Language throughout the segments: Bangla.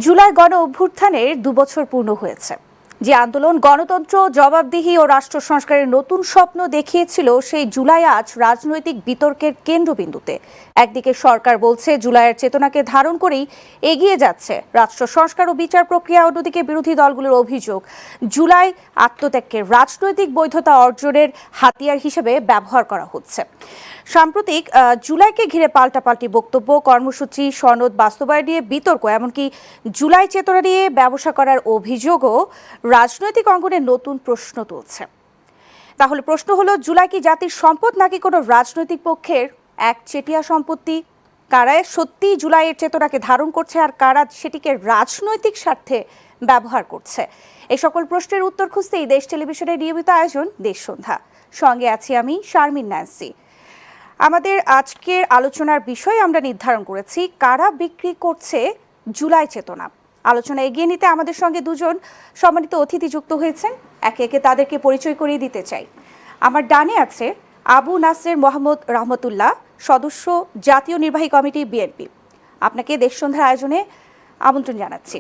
জুলাই গণ অভ্যুত্থানের ২ বছর পূর্ণ হয়েছে। যে আন্দোলন গণতন্ত্র, জবাবদিহি ও রাষ্ট্র সংস্কারের নতুন স্বপ্ন দেখিয়েছিল, সেই জুলাই আজ রাজনৈতিক বিতর্কের কেন্দ্রবিন্দুতে। একদিকে সরকার বলছে জুলাইয়ের চেতনাকে ধারণ করেই এগিয়ে যাচ্ছে রাষ্ট্র সংস্কার ও বিচার প্রক্রিয়া, অন্যদিকে বিরোধী দলগুলোর অভিযোগ জুলাই আত্মত্যাগকে রাজনৈতিক বৈধতা অর্জনের হাতিয়ার হিসেবে ব্যবহার করা হচ্ছে। সাম্প্রতিক জুলাইকে ঘিরে পাল্টাপাল্টি বক্তব্য, কর্মসূচি, সনদ বাস্তবায়ন নিয়ে বিতর্ক, এমনকি জুলাই চেতনা নিয়ে ব্যবসা করার অভিযোগও রাজনৈতিক অঙ্গনে নতুন প্রশ্ন তুলছে। তাহলে প্রশ্ন হলো, জুলাই কি জাতির সম্পদ নাকি কোনো রাজনৈতিক পক্ষের একচেটিয়া সম্পত্তি? কারা সত্যিই জুলাইয়ের চেতনাকে ধারণ করছে আর কারা সেটিকে রাজনৈতিক স্বার্থে ব্যবহার করছে? এই সকল প্রশ্নের উত্তর খুঁজতেই দেশ টেলিভিশনের নিয়মিত আয়োজন দেশ সন্ধ্যা। সঙ্গে আছি আমি শারমিন ন্যান্সি। আমাদের আজকের আলোচনার বিষয় আমরা নির্ধারণ করেছি কারা বিক্রি করছে জুলাই চেতনা। আলোচনা এগিয়ে নিতে আমাদের সঙ্গে দুজন সম্মানিত অতিথি যুক্ত হয়েছেন। একে একে তাদেরকে পরিচয় করিয়ে দিতে চাই। আমার ডানে আছে আবু নাসের মোহাম্মদ রহমতুল্লাহ, সদস্য, জাতীয় নির্বাহী কমিটি, বিএনপি। আপনাকে দেশ সন্ধ্যার আয়োজনে আমন্ত্রণ জানাচ্ছি।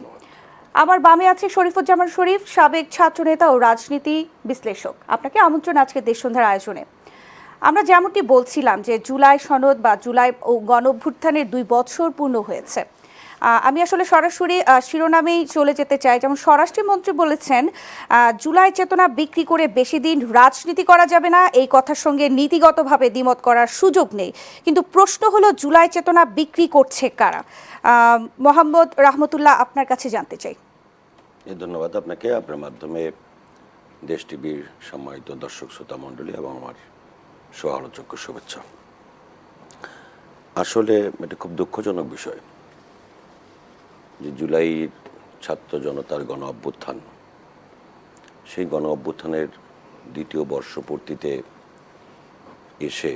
আমার বামে আছে শরীফুজ্জামান শরীফ, সাবেক ছাত্রনেতা ও রাজনীতি বিশ্লেষক। আপনাকে আমন্ত্রণ আজকে দেশ সন্ধ্যার আয়োজনে। আমরা যেমনটি বলছিলাম যে জুলাই সনদ বা জুলাই গণ অভ্যুত্থানের ২ বছর পূর্ণ হয়েছে। আমি আসলে সরাসরি শিরোনামেই চলে যেতে চাই। যেমন স্বরাষ্ট্রমন্ত্রী বলেছেন জুলাই চেতনা বিক্রি করে বেশি দিন রাজনীতি করা যাবে না, এই কথার সঙ্গে নীতিগতভাবে দ্বিমত করার সুযোগ নেই। কিন্তু প্রশ্ন হলো, জুলাই চেতনা বিক্রি করছে কারা? মোহাম্মদ রহমতুল্লাহ, আপনার কাছে জানতে চাই। ধন্যবাদ আপনাকে। আপনার মাধ্যমে দেশ টিভির সম্মানিত দর্শক শ্রোতা মণ্ডলী এবং আমার সহ-আলোচককে শুভেচ্ছা। আসলে এটা খুব দুঃখজনক বিষয় যে জুলাইয়ের ছাত্র জনতার গণ অভ্যুত্থান, সেই গণ অভ্যুত্থানের ২য় বর্ষপূর্তিতে এসে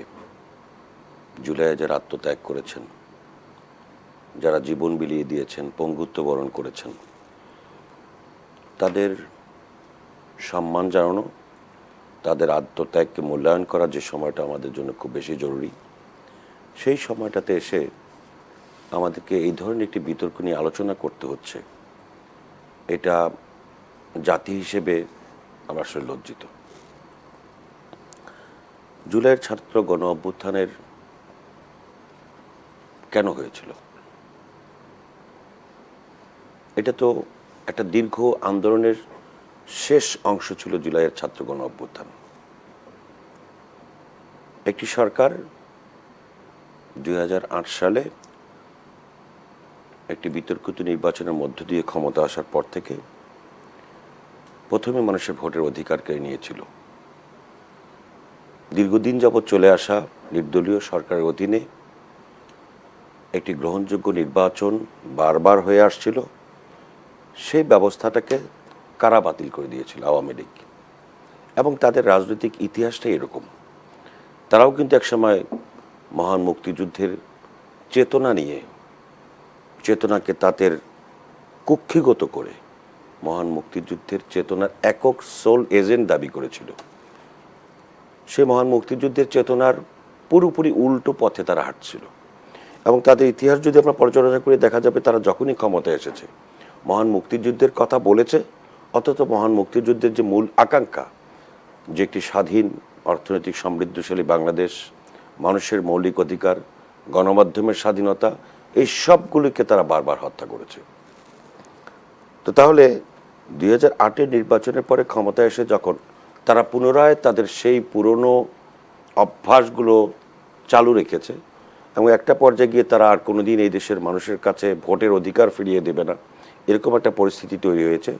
জুলাইয়ে যারা আত্মত্যাগ করেছেন, যারা জীবন বিলিয়ে দিয়েছেন, পঙ্গুত্ব বরণ করেছেন, তাদের সম্মান জানানো, তাদের আত্মত্যাগকে মূল্যায়ন করার যে সময়টা আমাদের জন্য খুব বেশি জরুরি, সেই সময়টাতে এসে আমাদেরকে এই ধরনের একটি বিতর্ক নিয়ে আলোচনা করতে হচ্ছে, এটা জাতি হিসেবে আমরা আসলে লজ্জিত। জুলাইয়ের ছাত্র গণ অভ্যুত্থানের কেন হয়েছিল? এটা তো একটা দীর্ঘ আন্দোলনের শেষ অংশ ছিল জুলাইয়ের ছাত্র গণ অভ্যুত্থান। একটি সরকার ২০০৮ সালে একটি বিতর্কিত নির্বাচনের মধ্য দিয়ে ক্ষমতা আসার পর থেকে প্রথমে মানুষের ভোটের অধিকার কেড়ে নিয়েছিল। দীর্ঘদিন যাবৎ চলে আসা নির্দলীয় সরকারের অধীনে একটি গ্রহণযোগ্য নির্বাচন বারবার হয়ে আসছিল। সেই ব্যবস্থাটাকে কারা বাতিল করে দিয়েছিল? আওয়ামী লীগ। এবং তাদের রাজনৈতিক ইতিহাসটাই এরকম। তারাও কিন্তু একসময় মহান মুক্তিযুদ্ধের চেতনা নিয়ে, চেতনাকে তাদের কুক্ষিগত করে মহান মুক্তিযুদ্ধের চেতনার একক সোল এজেন্ট দাবি করেছিল। সে মহান মুক্তিযুদ্ধের চেতনার পুরোপুরি উল্টো পথে তারা হাঁটছিল। এবং তাদের ইতিহাস যদি আমরা পর্যালোচনা করে দেখা যাবে, তারা যখনই ক্ষমতায় এসেছে মহান মুক্তিযুদ্ধের কথা বলেছে, অথচ মহান মুক্তিযুদ্ধের যে মূল আকাঙ্ক্ষা, যে একটি স্বাধীন, অর্থনৈতিক সমৃদ্ধশালী বাংলাদেশ, মানুষের মৌলিক অধিকার, গণমাধ্যমের স্বাধীনতা, এই সবগুলিকে তারা বারবার হত্যা করেছে। তো তাহলে ২০০৮-এর নির্বাচনের পরে ক্ষমতায় এসে যখন তারা পুনরায় তাদের সেই পুরনো অভ্যাসগুলো চালু রেখেছে এবং একটা পর্যায়ে গিয়ে তারা আর কোনোদিন এই দেশের মানুষের কাছে ভোটের অধিকার ফিরিয়ে দেবে না, এরকম একটা পরিস্থিতি তৈরি হয়েছে।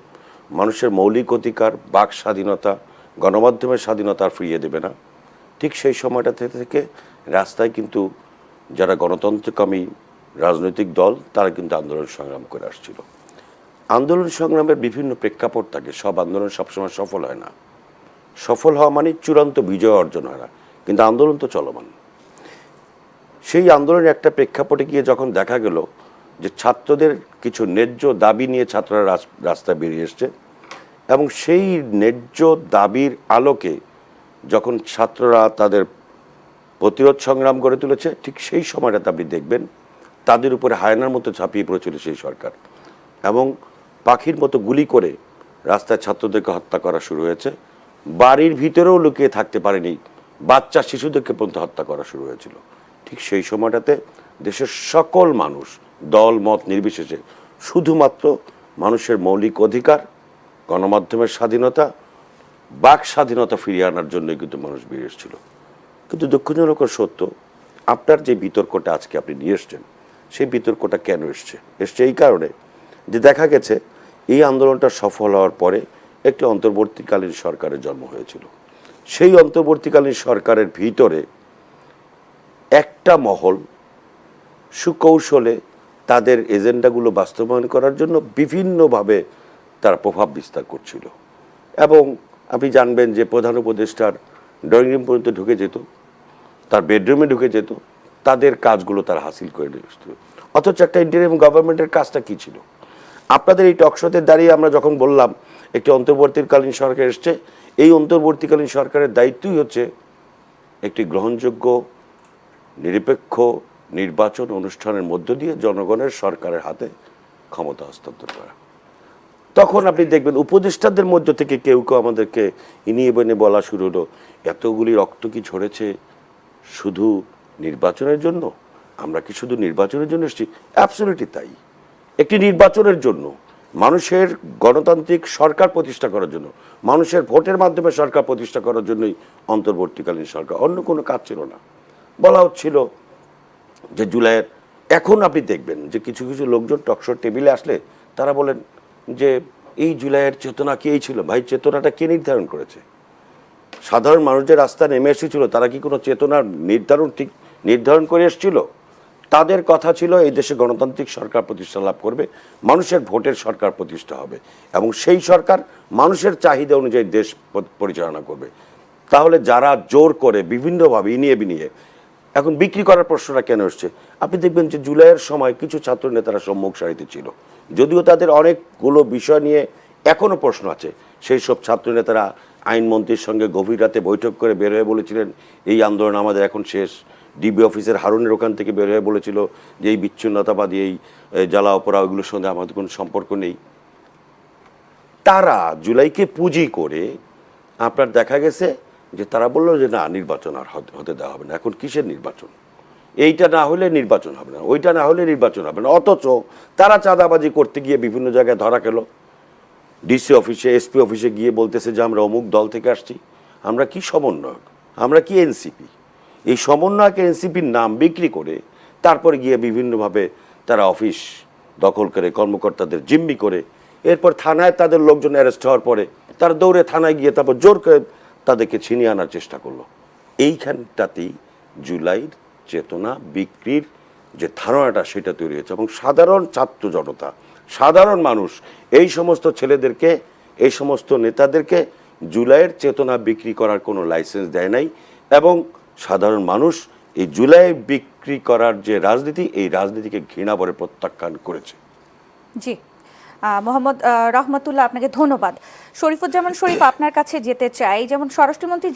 মানুষের মৌলিক অধিকার, বাক স্বাধীনতা, গণমাধ্যমের স্বাধীনতা আর ফিরিয়ে দেবে না। ঠিক সেই সময়টা থেকে রাস্তায় কিন্তু যারা গণতন্ত্রকামী রাজনৈতিক দল, তারা কিন্তু আন্দোলন সংগ্রাম করে আসছিল। আন্দোলন সংগ্রামের বিভিন্ন প্রেক্ষাপট থাকে। সব আন্দোলন সবসময় সফল হয় না। সফল হওয়া মানে চূড়ান্ত বিজয় অর্জন হয় না, কিন্তু আন্দোলন তো চলমান। সেই আন্দোলনের একটা প্রেক্ষাপটে গিয়ে যখন দেখা গেল যে ছাত্রদের কিছু ন্যায্য দাবি নিয়ে ছাত্ররা রাস্তায় বেরিয়ে এসছে, এবং সেই ন্যায্য দাবির আলোকে যখন ছাত্ররা তাদের প্রতিরোধ সংগ্রাম গড়ে তুলেছে, ঠিক সেই সময়টাতে আপনি দেখবেন তাদের উপরে হায়নার মতো ঝাঁপিয়ে পড়েছিল সেই সরকার। এবং পাখির মতো গুলি করে রাস্তায় ছাত্রদেরকে হত্যা করা শুরু হয়েছে। বাড়ির ভিতরেও লুকিয়ে থাকতে পারেনি, বাচ্চা শিশুদেরকে পর্যন্ত হত্যা করা শুরু হয়েছিল। ঠিক সেই সময়টাতে দেশের সকল মানুষ দল মত নির্বিশেষে শুধুমাত্র মানুষের মৌলিক অধিকার, গণমাধ্যমের স্বাধীনতা, বাক স্বাধীনতা ফিরিয়ে আনার জন্যই কিন্তু মানুষ বেরিয়ে এসেছিল। কিন্তু দুঃখজনক সত্য, আপনার যে বিতর্কটা আজকে আপনি নিয়ে এসছেন, সেই বিতর্কটা কেন এসছে এই কারণে যে দেখা গেছে এই আন্দোলনটা সফল হওয়ার পরে একটি অন্তর্বর্তীকালীন সরকারের জন্ম হয়েছিল। সেই অন্তর্বর্তীকালীন সরকারের ভিতরে একটা মহল সুকৌশলে তাদের এজেন্ডাগুলো বাস্তবায়ন করার জন্য বিভিন্নভাবে তারা প্রভাব বিস্তার করছিল। এবং আপনি জানবেন যে প্রধান উপদেষ্টার ড্রয়িং রুম পর্যন্ত ঢুকে যেত, তার বেডরুমে ঢুকে যেত, তাদের কাজগুলো তারা হাসিল করে নিয়ে আসত। অথচ একটা ইন্টারিম গভর্নমেন্টের কাজটা কী ছিল? আপনাদের এই টকশোতে দাঁড়িয়ে আমরা যখন বললাম একটি অন্তর্বর্তীকালীন সরকার এসছে, এই অন্তর্বর্তীকালীন সরকারের দায়িত্বই হচ্ছে একটি গ্রহণযোগ্য নিরপেক্ষ নির্বাচন অনুষ্ঠানের মধ্য দিয়ে জনগণের সরকারের হাতে ক্ষমতা হস্তান্তর করা। তখন আপনি দেখবেন উপদেষ্টাদের মধ্য থেকে কেউ কেউ আমাদেরকে ইনিয়ে বনে বলা শুরু হলো, এতগুলি রক্ত কি ঝরেছে শুধু নির্বাচনের জন্য? আমরা কি শুধু নির্বাচনের জন্য এসেছি? অ্যাবসলিউটলি তাই। একটি নির্বাচনের জন্য, মানুষের গণতান্ত্রিক সরকার প্রতিষ্ঠা করার জন্য, মানুষের ভোটের মাধ্যমে সরকার প্রতিষ্ঠা করার জন্যই অন্তর্বর্তীকালীন সরকার, অন্য কোনো কাজ ছিল না। বলা হচ্ছিল যে জুলাইয়ের, এখন আপনি দেখবেন যে কিছু কিছু লোকজন টকশোর টেবিলে আসলে তারা বলেন যে এই জুলাইয়ের চেতনা কি এই ছিল? ভাই, চেতনাটা কে নির্ধারণ করেছে? সাধারণ মানুষ যে রাস্তা নেমে এসেছিল তারা কি কোনো চেতনার নির্ধারণ করে এসেছিল? তাদের কথা ছিল এই দেশে গণতান্ত্রিক সরকার প্রতিষ্ঠা লাভ করবে, মানুষের ভোটের সরকার প্রতিষ্ঠা হবে এবং সেই সরকার মানুষের চাহিদা অনুযায়ী দেশ পরিচালনা করবে। তাহলে যারা জোর করে বিভিন্নভাবে ইনিয়ে বিনিয়ে এখন বিক্রি করার প্রশ্নটা কেন এসছে? আপনি দেখবেন যে জুলাইয়ের সময় কিছু ছাত্র নেতারা সম্মুখ সারিতে ছিল, যদিও তাদের অনেকগুলো বিষয় নিয়ে এখনও প্রশ্ন আছে। সেই সব ছাত্র নেতারা আইনমন্ত্রীর সঙ্গে গভীর রাতে বৈঠক করে বের হয়ে বলেছিলেন এই আন্দোলন আমাদের এখন শেষ। ডিবি অফিসের হারুনের ওখান থেকে বের হয়ে বলেছিল যে এই বিচ্ছিন্নতাবাদী, এই জ্বালা অপরা, ওইগুলোর সঙ্গে আমাদের কোনো সম্পর্ক নেই। তারা জুলাইকে পুঁজি করে আপনার দেখা গেছে যে তারা বললো যে না, নির্বাচন আর হতে দেওয়া হবে না। এখন কিসের নির্বাচন? এইটা না হলে নির্বাচন হবে না, ওইটা না হলে নির্বাচন হবে না। অথচ তারা চাঁদাবাজি করতে গিয়ে বিভিন্ন জায়গায় ধরা খেল। ডিসি অফিসে, এসপি অফিসে গিয়ে বলতেছে যে আমরা অমুক দল থেকে আসছি। আমরা কি সমন্বয়ক? আমরা কি এনসিপি? এই সমন্বয়ক এনসিপির নাম বিক্রি করে তারপরে গিয়ে বিভিন্নভাবে তারা অফিস দখল করে, কর্মকর্তাদের জিম্মি করে, এরপর থানায় তাদের লোকজন অ্যারেস্ট হওয়ার পরে তারা দৌড়ে থানায় গিয়ে তারপর জোর করে তাদেরকে ছিনিয়ে আনার চেষ্টা করলো। এইখানটাতেই জুলাইয়ের চেতনা বিক্রির যে ধারণাটা সেটা তৈরি হয়েছে এবং সাধারণ ছাত্র জনতা, সাধারণ মানুষ এই সমস্ত ছেলেদেরকে, এই সমস্ত নেতাদেরকে জুলাইয়ের চেতনা বিক্রি করার কোনো লাইসেন্স দেয় নাই এবং সাধারণ মানুষ এই জুলাই বিক্রি করার যে রাজনীতি, এই রাজনীতিকে ঘৃণা ভরে প্রত্যাখ্যান করেছে। জি, মোহাম্মদ রহমতুল্লাহ, আপনাকে ধন্যবাদ। শরীফুজ্জামান শরীফ, আপনার কাছে যেতে চাই। যেমন স্বরাষ্ট্রমন্ত্রী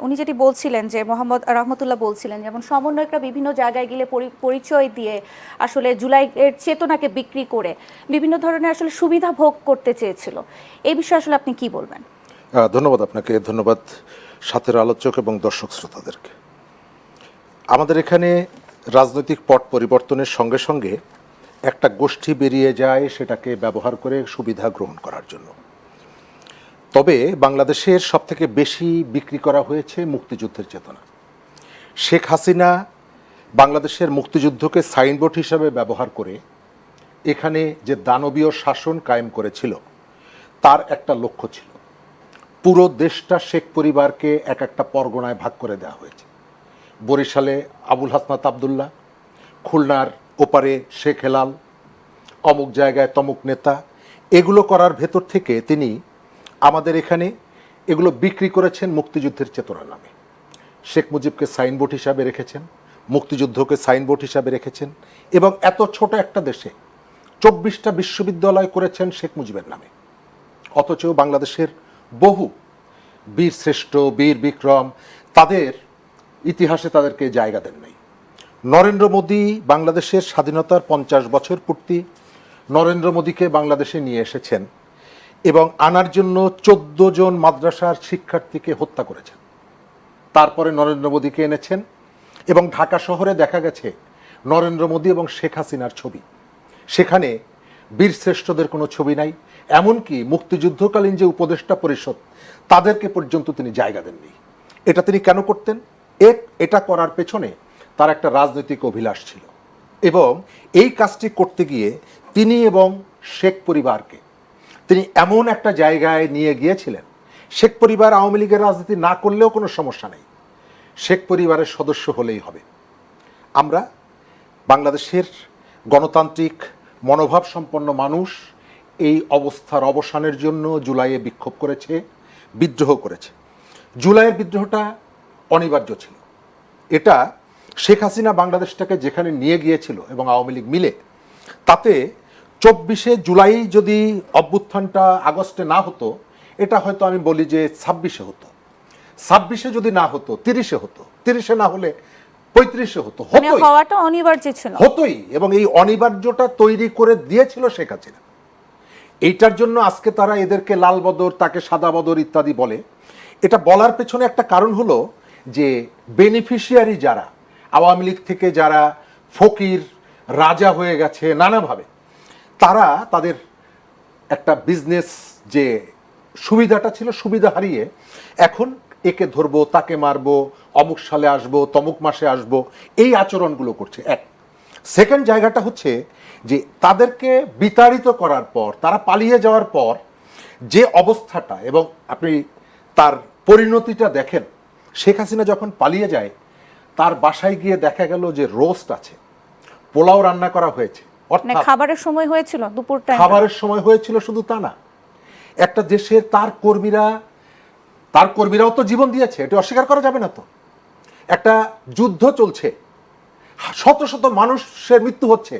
উনি যেটি বলছিলেন, যে মোহাম্মদ রহমতুল্লাহ বলছিলেন যেমন সমন্বয়করা বিভিন্ন জায়গায় গেলে পরিচয় দিয়ে আসলে জুলাইয়ের চেতনাকে বিক্রি করে বিভিন্ন ধরনের আসলে সুবিধা ভোগ করতে চেয়েছিল। এই বিষয়ে আসলে আপনি কি বলবেন? ধন্যবাদ আপনাকে, ধন্যবাদ সাথের আলোচক এবং দর্শক শ্রোতাদেরকে। আমাদের এখানে রাজনৈতিক পট পরিবর্তনের সঙ্গে সঙ্গে একটা গোষ্ঠী বেরিয়ে যায় সেটাকে ব্যবহার করে সুবিধা গ্রহণ করার জন্য। তবে বাংলাদেশের সবথেকে বেশি বিক্রি করা হয়েছে মুক্তিযুদ্ধের চেতনা। শেখ হাসিনা বাংলাদেশের মুক্তিযুদ্ধকে সাইনবোর্ড হিসাবে ব্যবহার করে এখানে যে দানবীয় শাসন কায়েম করেছিল তার একটা লক্ষ্য ছিল। পুরো দেশটা শেখ পরিবারকে এক একটা পরগনায় ভাগ করে দেওয়া হয়েছে। বরিশালে আবুল হাসনাত আবদুল্লাহ, খুলনার ওপারে শেখ হেলাল, অমুক জায়গায় তমুক নেতা, এগুলো করার ভেতর থেকে তিনি আমাদের এখানে এগুলো বিক্রি করেছেন মুক্তিযুদ্ধের চেতনা নামে। শেখ মুজিবকে সাইনবোর্ড হিসাবে রেখেছেন, মুক্তিযুদ্ধকে সাইনবোর্ড হিসাবে রেখেছেন এবং এত ছোট একটা দেশে 24টা বিশ্ববিদ্যালয় করেছেন শেখ মুজিবের নামে। অথচ বাংলাদেশের বহু বীর শ্রেষ্ঠ, বীর বিক্রম, তাদের ইতিহাসে তাদেরকে জায়গা দেন নাই। নরেন্দ্র মোদী বাংলাদেশের স্বাধীনতার 50 বছর পূর্তি নরেন্দ্র মোদীকে বাংলাদেশে নিয়ে এসেছেন এবং আনার জন্য 14 জন মাদ্রাসার শিক্ষার্থীকে হত্যা করেছেন। তারপরে নরেন্দ্র মোদীকে এনেছেন এবং ঢাকা শহরে দেখা গেছে নরেন্দ্র মোদী এবং শেখ হাসিনার ছবি। সেখানে বীরশ্রেষ্ঠদের কোনো ছবি নাই, এমনকি মুক্তিযুদ্ধকালীন যে উপদেষ্টা পরিষদ তাদেরকে পর্যন্ত তিনি জায়গা দেননি। এটা তিনি কেন করতেন? এটা করার পেছনে তার একটা রাজনৈতিক অভিলাষ ছিল এবং এই কাজটি করতে গিয়ে তিনি এবং শেখ পরিবারকে তিনি এমন একটা জায়গায় নিয়ে গিয়েছিলেন, শেখ পরিবার আওয়ামী লীগের রাজনীতি না করলেও কোনো সমস্যা নেই, শেখ পরিবারের সদস্য হলেই হবে। আমরা বাংলাদেশের গণতান্ত্রিক মনোভাব সম্পন্ন মানুষ এই অবস্থার অবসানের জন্য জুলাইয়ে বিক্ষোভ করেছে, বিদ্রোহ করেছে। জুলাইয়ের বিদ্রোহটা অনিবার্য ছিল। এটা শেখ হাসিনা বাংলাদেশটাকে যেখানে নিয়ে গিয়েছিল এবং আওয়ামী লীগ মিলে, তাতে 24শে জুলাই যদি অভ্যুত্থানটা আগস্টে না হতো, এটা হয়তো আমি বলি যে 26শে হতো, 26শে যদি না হতো 30শে হতো, 30শে না হলে 35শে হতো, হওয়াটা অনিবার্য ছিল, হতোই। এবং এই অনিবার্যটা তৈরি করে দিয়েছিল শেখ হাসিনা। এইটার জন্য আজকে তারা এদেরকে লাল বদর, তাকে সাদা বদর ইত্যাদি বলে। এটা বলার পেছনে একটা কারণ হলো যে বেনিফিশিয়ারি যারা আওয়ামী লীগ থেকে যারা ফকির রাজা হয়ে গেছে নানাভাবে, তারা তাদের একটা বিজনেস যে সুবিধাটা ছিল সুবিধা হারিয়ে এখন একে ধরবো, তাকে মারবো, অমুক সালে আসবো, তমুক মাসে আসবো, এই আচরণগুলো করছে। এক সেকেন্ড জায়গাটা হচ্ছে যে তাদেরকে বিতাড়িত করার পর, তারা পালিয়ে যাওয়ার পর যে অবস্থাটা, এবং আপনি তার পরিণতিটা দেখেন, শেখ হাসিনা যখন পালিয়ে যায় তার বাসায় গিয়ে দেখা গেল যে রোস্ট আছে, পোলাও রান্না করা হয়েছে, অর্থাৎ খাবারের সময় হয়েছিল, দুপুরটা খাবারের সময় হয়েছিল। শুধু তা না, একটা দেশের তার কর্মীরাও তো জীবন দিয়েছে, এটা অস্বীকার করা যাবে না। তো একটা যুদ্ধ চলছে, শত শত মানুষের মৃত্যু হচ্ছে,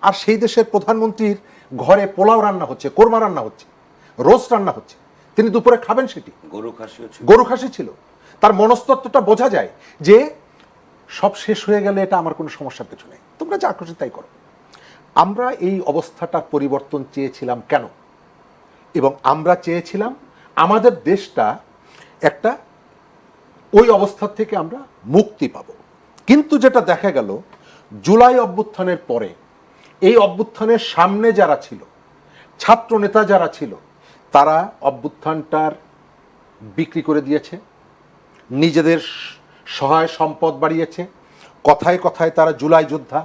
আর সেই দেশের প্রধানমন্ত্রীর ঘরে পোলাও রান্না হচ্ছে, কোরমা রান্না হচ্ছে, রোস্ট রান্না হচ্ছে, তিনি দুপুরে খাবেন সেটি। গরু খাসি ছিল। তার মনস্তত্ত্বটা বোঝা যায় যে সব শেষ হয়ে গেলে এটা আমার কোনো সমস্যার কিছু নেই, তোমরা যা খুশি তাই করো। আমরা এই অবস্থাটার পরিবর্তন চেয়েছিলাম কেন? এবং আমরা চেয়েছিলাম আমাদের দেশটা একটা ওই অবস্থা থেকে আমরা মুক্তি পাব। কিন্তু যেটা দেখা গেল জুলাই অভ্যুত্থানের পরে, এই অভ্যুত্থানের সামনে যারা ছিল, ছাত্র নেতা যারা ছিল, তারা অভ্যুত্থানটার বিক্রি করে দিয়েছে, নিজেদের সহায় সম্পদ বাড়িয়েছে, কথায় কথায় তারা জুলাই যোদ্ধা,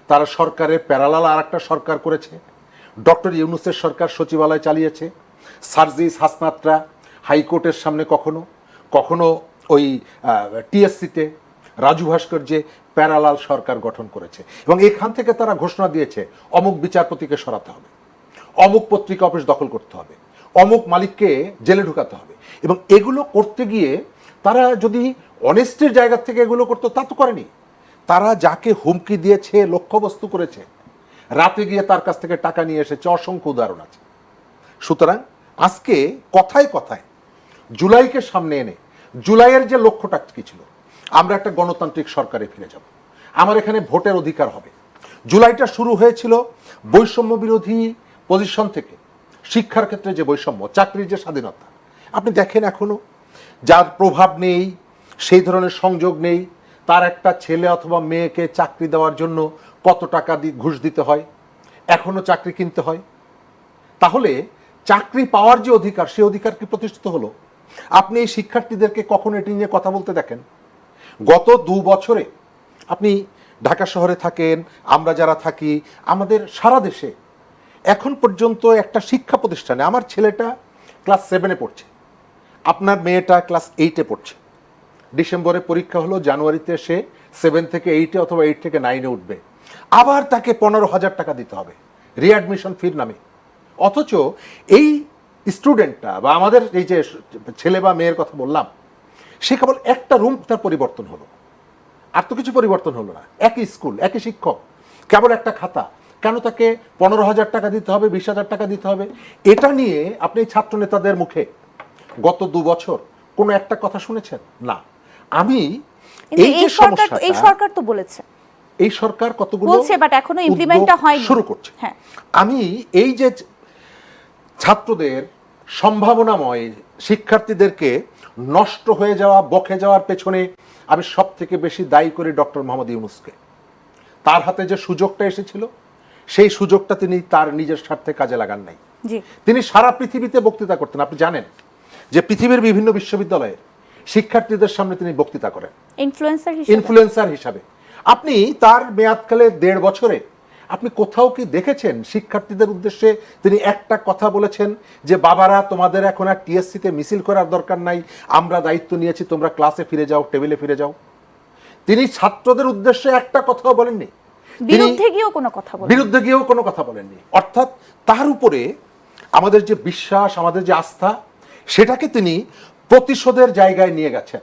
তারা সরকারের প্যারালাল আর একটা সরকার করেছে, ডক্টর ইউনূসের সরকার সচিবালয় চালিয়েছে, সার্জিস হাসনাতরা হাইকোর্টের সামনে কখনো কখনো ওই টিএসসিতে রাজু ভাস্কর্যে প্যারালাল সরকার গঠন করেছে। এবং এখান থেকে তারা ঘোষণা দিয়েছে অমুক বিচারপতিকে সরাতে হবে, অমুক পত্রিকা অফিস দখল করতে হবে, অমুক মালিককে জেলে ঢুকাতে হবে। এবং এগুলো করতে গিয়ে তারা যদি অনেস্টের জায়গা থেকে এগুলো করতো, তা তো করেনি। তারা যাকে হুমকি দিয়েছে, লক্ষ্যবস্তু করেছে, রাতে গিয়ে তার কাছ থেকে টাকা নিয়ে এসেছে, অসংখ্য উদাহরণ আছে। সুতরাং আজকে কথায় কথায় জুলাইকে সামনে এনে, জুলাইয়ের যে লক্ষ্যটা কি ছিল, আমরা একটা গণতান্ত্রিক সরকারে ফিরে যাব, আমার এখানে ভোটের অধিকার হবে। জুলাইটা শুরু হয়েছিল বৈষম্য বিরোধী পজিশন থেকে, শিক্ষার ক্ষেত্রে যে বৈষম্য, চাকরির যে স্বাধীনতা, আপনি দেখেন এখনো যার প্রভাব নেই, সেই ধরনের সংযোগ নেই, তার একটা ছেলে অথবা মেয়েকে চাকরি দেওয়ার জন্য কত টাকা ঘুষ দিতে হয়, এখনো চাকরি কিনতে হয়। তাহলে চাকরি পাওয়ার যে অধিকার, সেই অধিকার কি প্রতিষ্ঠিত হলো? আপনি এই শিক্ষার্থীদেরকে কখনো এটি নিয়ে কথা বলতে দেখেন? গত 2 বছরে আপনি ঢাকা শহরে থাকেন, আমরা যারা থাকি, আমাদের সারা দেশে এখন পর্যন্ত একটা শিক্ষা প্রতিষ্ঠানে, আমার ছেলেটা ক্লাস 7-এ পড়ছে, আপনার মেয়েটা ক্লাস 8-এ পড়ছে, ডিসেম্বরে পরীক্ষা হলো, জানুয়ারিতে সে 7 থেকে 8-এ অথবা 8 থেকে 9-এ উঠবে, আবার তাকে 15,000 টাকা দিতে হবে রিঅ্যাডমিশন ফির নামে। অথচ এই স্টুডেন্টটা বা আমাদের এই যে ছেলে বা মেয়ের কথা বললাম, সে কেবল একটা রুম তার পরিবর্তন হলো, আর তো কিছু পরিবর্তন হলো না। একই স্কুল, একই শিক্ষক, কেবল একটা খাতা, কেন তাকে 15,000 টাকা দিতে হবে, 20,000 টাকা দিতে হবে? এটা নিয়ে আপনি ছাত্র নেতাদের মুখে গত 2 বছর কোনো একটা কথা শুনেছেন? না। আমি এই যে সমস্যাটা, এই সরকার তো বলেছে, এই সরকার কতগুলো বলছে, বাট এখনো ইমপ্লিমেন্টটা উদ্যোগ হয়নি। শুরু করছে। হ্যাঁ। আমি এই যে ছাত্রদের সম্ভাবনাময় শিক্ষার্থীদেরকে নষ্ট হয়ে যাওয়া, বকে যাওয়ার পেছনে আমি সব থেকে বেশি দায়ী করি ডক্টর মোহাম্মদ ইউনূসকে। তার হাতে যে সুযোগটা এসেছিল, সেই সুযোগটা তিনি তার নিজের স্বার্থে কাজে লাগান নাই। জি। তিনি সারা পৃথিবীতে বক্তৃতা করতেন। আপনি জানেন যে পৃথিবীর বিভিন্ন বিশ্ববিদ্যালয়ে শিক্ষার্থীদের সামনে তিনি বক্তৃতা করেন ইনফ্লুয়েন্সার হিসাবে। আপনি তার মেয়াদকালে 1.5 বছরে আপনি কোথাও কি দেখেছেন শিক্ষার্থীদের উদ্দেশ্যে তিনি একটা কথা বলেছেন যে বাবারা, তোমাদের এখন আর টিএসসিতে মিছিল করার দরকার নাই, আমরা দায়িত্ব নিয়েছি, তোমরা ক্লাসে ফিরে যাও, টেবিলে ফিরে যাও? তিনি ছাত্রদের উদ্দেশ্যে একটা কথাও বলেননি, বিরুদ্ধে গিয়েও কোনো কথা বলেননি। অর্থাৎ তার উপরে আমাদের যে বিশ্বাস, আমাদের যে আস্থা, সেটাকে তিনি প্রতিশোধের জায়গায় নিয়ে গেছেন।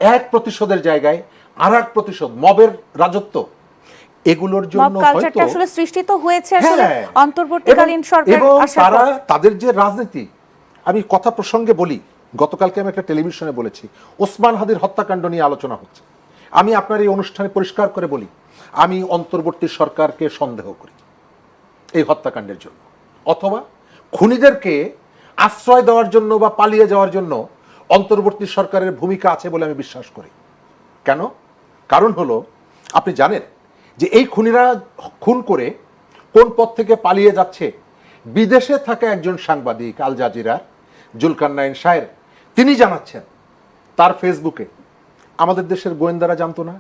এক প্রতিশোধের জায়গায় আর এক প্রতিশোধ, মবের রাজত্ব, এগুলোর জন্য হয়তো আসলে সৃষ্টি তো হয়েছে আসলে অন্তর্বর্তীকালীন সরকার এবং আসার তারা পর। তাদের যে রাজনীতি, আমি কথা প্রসঙ্গে বলি, গতকালকে আমি একটা টেলিভিশনে বলেছি ওসমান হাদির হত্যাকাণ্ড নিয়ে আলোচনা হচ্ছে। আমি আপনার এই অনুষ্ঠানে পরিষ্কার করে বলি, আমি অন্তর্বর্তী সরকারকে সন্দেহ করি এই হত্যাকাণ্ডের জন্য, অথবা খুনিদেরকে আশ্রয় দেওয়ার জন্য বা পালিয়ে যাওয়ার জন্য অন্তর্বর্তী সরকারের ভূমিকা আছে বলে আমি বিশ্বাস করি। কেন? কারণ হলো, আপনি জানেন যে এই খুনিরা খুন করে কোন পথ থেকে পালিয়ে যাচ্ছে? বিদেশে থাকা একজন সাংবাদিক আল জাজিরার জুলকারনাইন শাহের, তিনি জানাচ্ছেন তার ফেসবুকে, আমাদের দেশের গোয়েন্দারা জানতো না।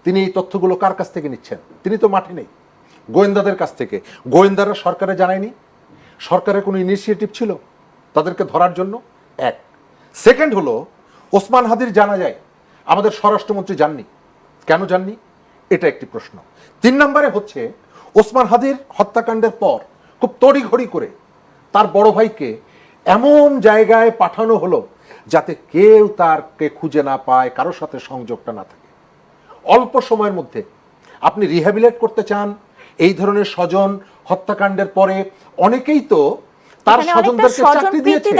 তিনি এই তথ্যগুলো কার কাছ থেকে নিচ্ছেন? তিনি তো মাঠে নেই, গোয়েন্দাদের কাছ থেকে। গোয়েন্দারা সরকারে জানায়নি? সরকারের কোনো ইনিশিয়েটিভ ছিল তাদেরকে ধরার জন্য? এক। সেকেন্ড হলো, ওসমান হাদির জানা যায় আমাদের স্বরাষ্ট্রমন্ত্রী জাননি। কেন জাননি? এটা একটি প্রশ্ন। 3 নম্বরে হচ্ছে, ওসমান হাদির হত্যাকাণ্ডের পর খুব তড়িঘড়ি করে তার বড় ভাইকে এমন জায়গায় পাঠানো হলো যাতে কেউ তারকে খুঁজে না পায়, কারোর সাথে সংযোগটা না থাকে। অল্প সময়ের মধ্যে আপনি রিহ্যাবিলেট করতে চান এই ধরনের স্বজন হত্যাকাণ্ডের পরে? অনেকেই তো তার স্বজনদেরকে চাকরি দিয়েছে।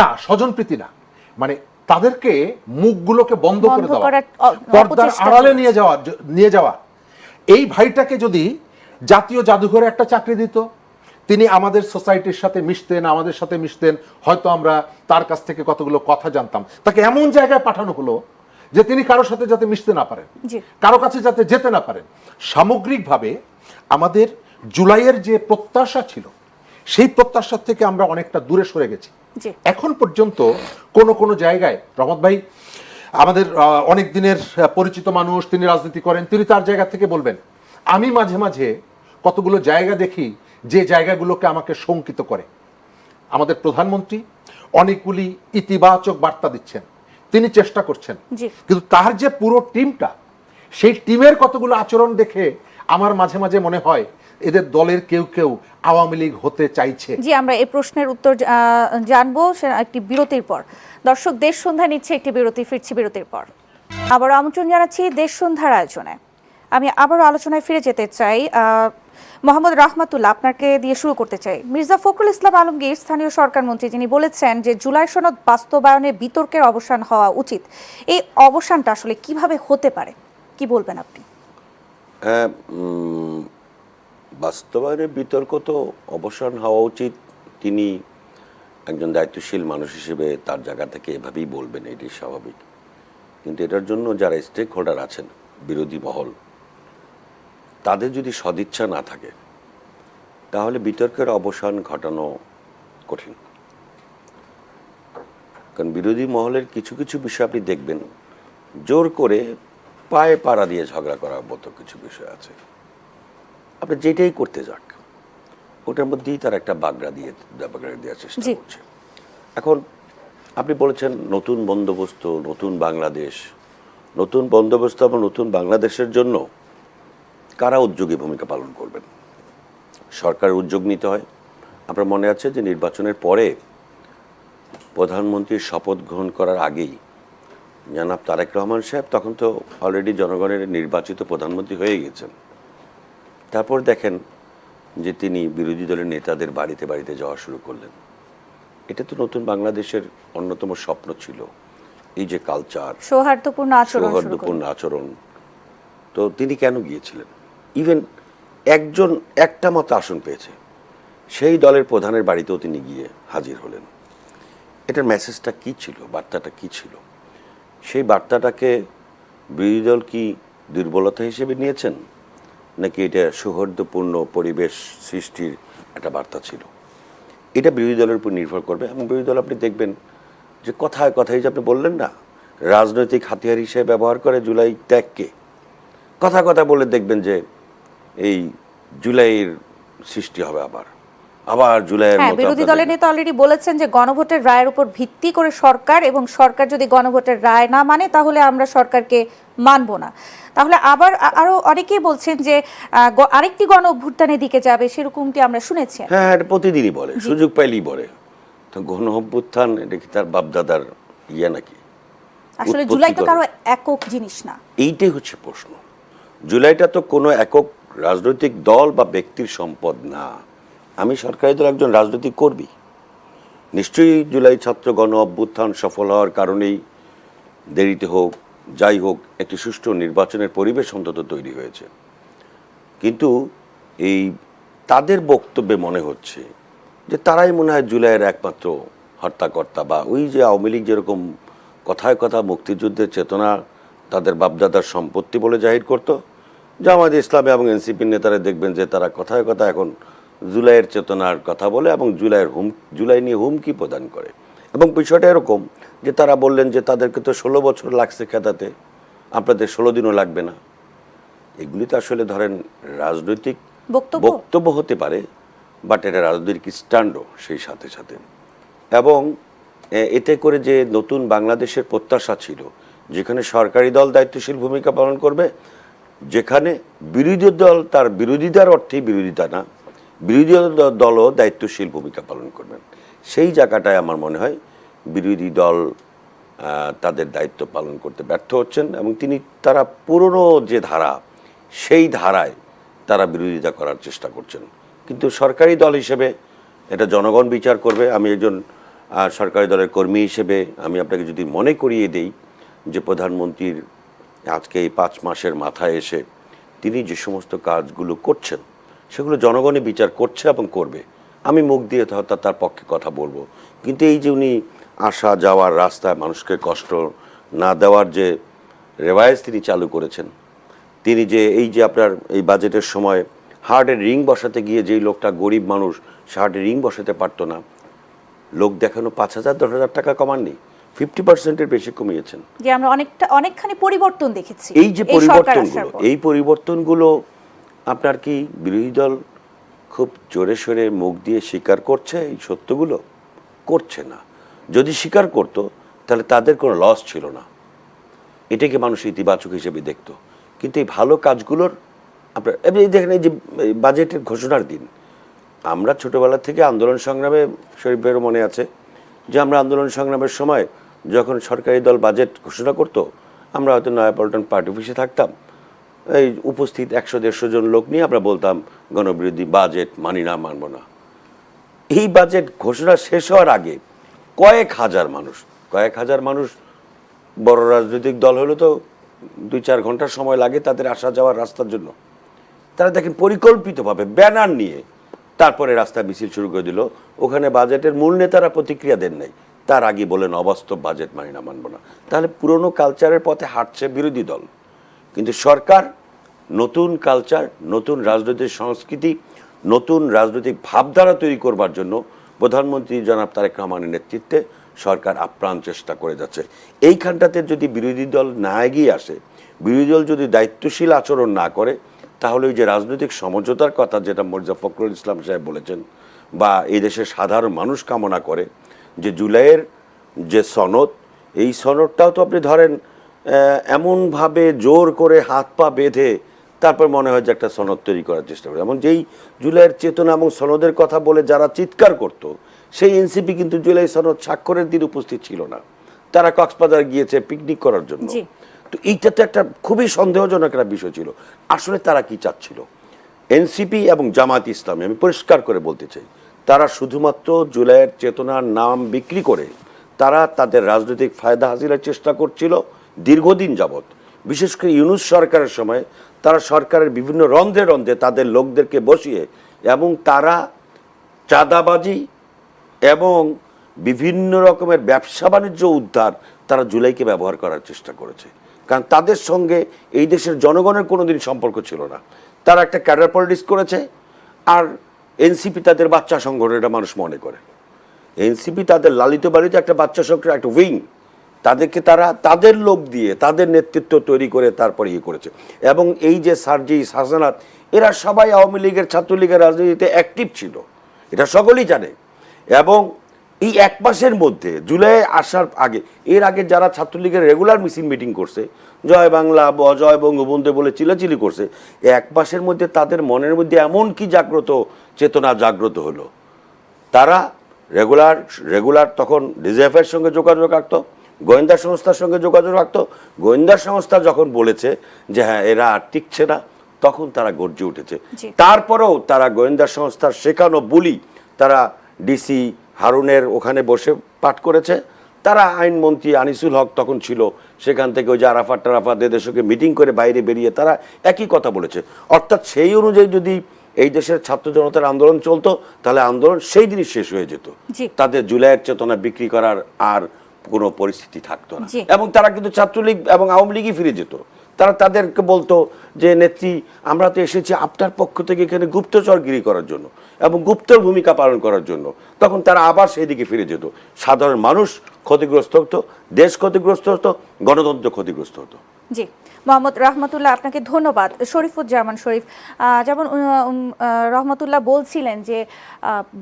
না, স্বজনপ্রীতি না, মানে তাদেরকে মুখগুলোকে বন্ধ করে দেওয়া, পর্দার আড়ালে নিয়ে যাওয়া। এই ভাইটাকে যদি জাতীয় জাদুঘরে একটা চাকরি দিত, তিনি আমাদের সোসাইটির সাথে মিশতেন, আমাদের সাথে মিশতেন, হয়তো আমরা তার কাছ থেকে কতগুলো কথা জানতাম। তাকে এমন জায়গায় পাঠানো হলো যে তিনি কারোর সাথে যাতে মিশতে না পারেন, কারো কাছে যাতে যেতে না পারেন। সামগ্রিকভাবে আমাদের জুলাইয়ের যে প্রত্যাশা ছিল, সেই প্রত্যাশার থেকে আমরা অনেকটা দূরে সরে গেছি। এখন পর্যন্ত কোনো জায়গায়, রহমত ভাই আমাদের অনেক দিনের পরিচিত মানুষ, তিনি রাজনীতি করেন, তিনি তার জায়গা থেকে বলবেন, আমি মাঝে মাঝে কতগুলো জায়গা দেখি যে জায়গাগুলোকে আমাকে শঙ্কিত করে। আমাদের প্রধানমন্ত্রী অনেকগুলি ইতিবাচক বার্তা দিচ্ছেন, তিনি চেষ্টা করছেন, কিন্তু তার যে পুরো টিমটা, সেই টিমের কতগুলো আচরণ দেখে আমার মাঝে মাঝে মনে হয় এদের দলের কেউ কেউ আওয়ামী লীগ হতে চাইছে। জি, আমরা এই প্রশ্নের উত্তর জানবো একটি বিরতির পর। দর্শক, দেশ সন্ধ্যা নিচ্ছে একটি বিরতি, ফিরছি বিরতির পর। আবারও আমন্ত্রণ জানাচ্ছি দেশ সন্ধ্যার আয়োজনে। আমি আবারও আলোচনায় ফিরে যেতে চাই। মোহাম্মদ রাহমাতুল্লাহ, আপনাকে দিয়ে শুরু করতে চাই। মির্জা ফখরুল ইসলাম আলমগীর, স্থানীয় সরকার মন্ত্রী, যিনি বলেছেন যে জুলাই সনদ বাস্তবায়নে বিতর্কের অবসান হওয়া উচিত। এই অবসানটা আসলে কিভাবে হতে পারে, কি বলবেন আপনি? বাস্তবায়নের বিতর্ক তো অবসান হওয়া উচিত। তিনি একজন দায়িত্বশীল মানুষ হিসেবে তার জায়গা থেকে এভাবেই বলবেন, এটি স্বাভাবিক। কিন্তু এটার জন্য যারা স্টেক হোল্ডার আছেন, বিরোধী মহল, তাদের যদি সদিচ্ছা না থাকে তাহলে বিতর্কের অবসান ঘটানো কঠিন। কারণ বিরোধী মহলের কিছু কিছু বিষয় আপনি দেখবেন জোর করে পায়ে পাড়া দিয়ে ঝগড়া করার মতো কিছু বিষয় আছে। আপনি যেটাই করতে যাক, ওটার মধ্যেই তার একটা বাগড়া দেওয়ার চেষ্টা করছে। এখন আপনি বলেছেন নতুন বন্দোবস্ত, নতুন বাংলাদেশ। নতুন বন্দোবস্ত এবং নতুন বাংলাদেশের জন্য কারা উদ্যোগী ভূমিকা পালন করবেন? সরকারের উদ্যোগ নিতে হয়। আপনার মনে আছে যে নির্বাচনের পরে প্রধানমন্ত্রীর শপথ গ্রহণ করার আগেই জনাব তারেক রহমান সাহেব তখন তো অলরেডি জনগণের নির্বাচিত প্রধানমন্ত্রী হয়ে গেছেন। তারপর দেখেন যে তিনি বিরোধী দলের নেতাদের বাড়িতে বাড়িতে যাওয়া শুরু করলেন। এটা তো নতুন বাংলাদেশের অন্যতম স্বপ্ন ছিল। এই যে কালচার, সৌহার্দ্যপূর্ণ আচরণ, তো তিনি কেন গিয়েছিলেন? ইভেন একজন একটা মতো আসন পেয়েছে, সেই দলের প্রধানের বাড়িতেও তিনি গিয়ে হাজির হলেন। এটার মেসেজটা কী ছিল, বার্তাটা কী ছিল? সেই বার্তাটাকে বিরোধী দল কি দুর্বলতা হিসেবে নিয়েছেন, নাকি এটা সৌহার্দ্যপূর্ণ পরিবেশ সৃষ্টির একটা বার্তা ছিল? এটা বিরোধী দলের উপর নির্ভর করবে। এবং বিরোধী দল আপনি দেখবেন যে কথায় কথায়, যে আপনি বললেন না, রাজনৈতিক হাতিয়ার হিসেবে ব্যবহার করে জুলাই ত্যাগকে। কথা কথা বলে দেখবেন যে এই জুলাইয়ের সৃষ্টি হবে, আবার জুলাইয়ের হ্যাঁ, মতো বিরোধী আপনাদের- দলের নেতা অলরেডি বলেছেন যে গণভোটের রায়ের উপর ভিত্তি করে সরকার, এবং সরকার যদি গণভোটের রায় না মানে তাহলে আমরা সরকারকে মানব না। তাহলে আবার আরো অনেকেই বলছেন যে আরেকটি গণ অভ্যুত্থানের দিকে যাবে, সেরকমটি আমরা শুনেছি। হ্যাঁ, এটা প্রতিদিনই বলে, সুযোগ পাইলেই বলে। তো গণ অভ্যুত্থান এটা কি তার বাপদাদার ইয়ে নাকি? আসলে উৎপত্তি জুলাই তো করে। কারো একক জিনিস না। এইটাই হচ্ছে প্রশ্ন। জুলাইটা তো কোনো একক রাজনৈতিক দল বা ব্যক্তির সম্পদ না। আমি সরকারি দল একজন রাজনৈতিক কর্মী। নিশ্চয়ই জুলাই ছাত্র গণ অভ্যুত্থান সফল হওয়ার কারণেই, দেরিতে হোক যাই হোক, একটি সুষ্ঠু নির্বাচনের পরিবেশ অন্তত তৈরি হয়েছে। কিন্তু এই তাদের বক্তব্যে মনে হচ্ছে যে তারাই মনে হয় জুলাইয়ের একমাত্র হর্তাকর্তা, বা ওই যে আওয়ামী লীগ যেরকম কথায় কথা মুক্তিযুদ্ধের চেতনা তাদের বাপদাদার সম্পত্তি বলে জাহির করত, জামায়াতে ইসলামী এবং এনসিপির নেতারা দেখবেন যে তারা কথায় কথা এখন জুলাইয়ের চেতনার কথা বলে এবং জুলাই নিয়ে হুমকি প্রদান করে। এবং বিষয়টা এরকম যে তারা বললেন যে তাদেরকে তো 16 বছর লাগছে খেদাতে, আপনাদের 16 দিনও লাগবে না। এগুলি তো আসলে ধরেন রাজনৈতিক বক্তব্য হতে পারে, বাট এটা রাজনৈতিক স্ট্যান্ডও সেই সাথে সাথে। এবং এতে করে যে নতুন বাংলাদেশের প্রত্যাশা ছিল, যেখানে সরকারি দল দায়িত্বশীল ভূমিকা পালন করবে, যেখানে বিরোধী দল তার বিরোধিতার অর্থেই বিরোধিতা না, বিরোধী দলও দায়িত্বশীল ভূমিকা পালন করবেন, সেই জায়গাটায় আমার মনে হয় বিরোধী দল তাদের দায়িত্ব পালন করতে ব্যর্থ হচ্ছেন। এবং তারা পুরনো যে ধারা, সেই ধারায় তারা বিরোধিতা করার চেষ্টা করছেন। কিন্তু সরকারি দল হিসেবে এটা জনগণ বিচার করবে। আমি একজন সরকারি দলের কর্মী হিসেবে আমি আপনাকে যদি মনে করিয়ে দেই যে প্রধানমন্ত্রীর আজকে এই 5 মাসের মাথায় এসে তিনি যে সমস্ত কাজগুলো করছেন, সেগুলো জনগণই বিচার করছে এবং করবে। আমি মুখ দিয়ে হয়তো তার পক্ষে কথা বলবো, কিন্তু এই যে উনি আসা যাওয়ার রাস্তায় মানুষকে কষ্ট না দেওয়ার যে রেওয়ায়েজ তিনি চালু করেছেন, তিনি যে এই যে আপনার এই বাজেটের সময় হার্টের রিং বসাতে গিয়ে যেই লোকটা গরিব মানুষ, সে হার্টের রিং বসাতে পারতো না, লোক দেখানো 5,000-10,000 টাকা কমাননি, 50%-এর বেশি কমিয়েছেন। যে আমরা অনেকখানি পরিবর্তন দেখেছি। এই যে পরিবর্তনগুলো আপনার কি বিরোধী দল খুব জোরে সোরে মুখ দিয়ে স্বীকার করছে? এই সত্যগুলো করছে না। যদি স্বীকার করত তাহলে তাদের কোনো লস ছিল না, এটাকে মানুষ ইতিবাচক হিসেবে দেখত। কিন্তু এই ভালো কাজগুলোর আপনার দেখেন, এই যে বাজেটের ঘোষণার দিন, আমরা ছোটবেলা থেকে আন্দোলন সংগ্রামে, শরীফেরও মনে আছে যে আমরা আন্দোলন সংগ্রামের সময় যখন সরকারি দল বাজেট ঘোষণা করত, আমরা হয়তো নয়াপল্টন পার্টি অফিসে থাকতাম, এই উপস্থিত 100-150 জন লোক নিয়ে আমরা বলতাম গণবিরোধী বাজেট মানি না, মানব না। এই বাজেট ঘোষণা শেষ হওয়ার আগে কয়েক হাজার মানুষ, বড় রাজনৈতিক দল হলে তো 2-4 ঘন্টার সময় লাগে তাদের আসা যাওয়ার রাস্তার জন্য, তারা দেখেন পরিকল্পিতভাবে ব্যানার নিয়ে তারপরে রাস্তা মিছিল শুরু করে দিল। ওখানে বাজেটের মূল নেতারা প্রতিক্রিয়া দেন নাই, তার আগে বলেন অবাস্তব, বাজেট মানি না, মানব না। তাহলে পুরনো কালচারের পথে হাঁটছে বিরোধী দল। কিন্তু সরকার নতুন কালচার, নতুন রাজনৈতিক সংস্কৃতি, নতুন রাজনৈতিক ভাবধারা তৈরি করবার জন্য প্রধানমন্ত্রী জনাব তারেক রহমানের নেতৃত্বে সরকার আপ্রাণ চেষ্টা করে যাচ্ছে। এইখানটাতে যদি বিরোধী দল না এগিয়ে আসে, বিরোধী দল যদি দায়িত্বশীল আচরণ না করে, তাহলে ওই যে রাজনৈতিক সমঝোতার কথা যেটা মির্জা ফখরুল ইসলাম সাহেব বলেছেন, বা এই দেশের সাধারণ মানুষ কামনা করে যে জুলাইয়ের যে সনদ, এই সনদটাও তো আপনি ধরেন এমনভাবে জোর করে হাত পা বেঁধে তারপর মনে হয় যে একটা সনদ তৈরি করার চেষ্টা করে। এমন যেই জুলাইয়ের চেতনা এবং সনদের কথা বলে যারা চিৎকার করত, সেই এনসিপি কিন্তু জুলাই সনদ স্বাক্ষরের দিন উপস্থিত ছিল না, তারা কক্সবাজার গিয়েছে পিকনিক করার জন্য। তো এইটা তো একটা খুবই সন্দেহজনক একটা বিষয় ছিল। আসলে তারা কি চাচ্ছিল? এনসিপি এবং জামায়াত ইসলামী, আমি পরিষ্কার করে বলতে চাই, তারা শুধুমাত্র জুলাইয়ের চেতনার নাম বিক্রি করে তারা তাদের রাজনৈতিক ফায়দা হাসিলের চেষ্টা করছিল দীর্ঘদিন যাবৎ। বিশেষ করে ইউনূস সরকারের সময় তারা সরকারের বিভিন্ন রন্ধ্রে রন্ধ্রে তাদের লোকদেরকে বসিয়ে এবং তারা চাঁদাবাজি এবং বিভিন্ন রকমের ব্যবসা বাণিজ্য উদ্ধার তারা জুলাইকে ব্যবহার করার চেষ্টা করেছে। কারণ তাদের সঙ্গে এই দেশের জনগণের কোনোদিন সম্পর্ক ছিল না। তারা একটা ক্যাডার পলিটিক্স করেছে, আর এনসিপি তাদের বাচ্চা সংগঠন, এটা মানুষ মনে করে। এনসিপি তাদের লালিত পালিত একটা বাচ্চা সংগঠন, একটা উইং, তাদেরকে তারা তাদের লোক দিয়ে তাদের নেতৃত্ব তৈরি করে তারপরে ইয়ে করেছে। এবং এই যে সার্জিস, হাসানাত, এরা সবাই আওয়ামী লীগের, ছাত্রলীগের রাজনীতিতে অ্যাক্টিভ ছিল, এটা সকলেই জানে। এবং এই এক মাসের মধ্যে জুলাই আসার আগে, এর আগে যারা ছাত্রলীগের রেগুলার মিটিং করছে, জয় বাংলা, জয় বঙ্গবন্ধু বলে চিলাচিলি করছে, এক মাসের মধ্যে তাদের মনের মধ্যে এমন কি জাগ্রত চেতনা জাগ্রত হলো, তারা রেগুলার তখন ডিজিএফের সঙ্গে যোগাযোগ রাখতো, গোয়েন্দা সংস্থার সঙ্গে যোগাযোগ রাখতো। গোয়েন্দা সংস্থা যখন বলেছে যে হ্যাঁ এরা আর টিকছে না, তখন তারা গর্জে উঠেছে। তারপরেও তারা গোয়েন্দা সংস্থার শেখানো বলি তারা ডিসি হারুনের ওখানে বসে পাঠ করেছে। তারা আইনমন্ত্রী আনিসুল হক তখন ছিল, সেখান থেকে ওই যে আরাফাত টারাফাত এদের সঙ্গে মিটিং করে বাইরে বেরিয়ে তারা একই কথা বলেছে। অর্থাৎ সেই অনুযায়ী যদি এই দেশের ছাত্র জনতার আন্দোলন চলতো, তাহলে আন্দোলন সেই দিনই শেষ হয়ে যেত, তাদের জুলাইয়ের চেতনা বিক্রি করার আর কোনো পরিস্থিতি থাকতো না। এবং তারা কিন্তু ছাত্রলীগ এবং আওয়ামী লীগই ফিরে যেত। তারা তাদেরকে বলতো যে নেত্রী, আমরা তো এসেছি আপনার পক্ষ থেকে এখানে গুপ্তচরগিরি করার জন্য এবং গুপ্তর ভূমিকা পালন করার জন্য। তখন তারা আবার সেই দিকে ফিরে যেত। সাধারণ মানুষ ক্ষতিগ্রস্ত হতো, দেশ ক্ষতিগ্রস্ত হতো, গণতন্ত্র ক্ষতিগ্রস্ত হতো। জি, মোহাম্মদ রহমতুল্লাহ, আপনাকে ধন্যবাদ। শরীফুজ্জামান শরীফ, যেমন রহমতুল্লাহ বলছিলেন যে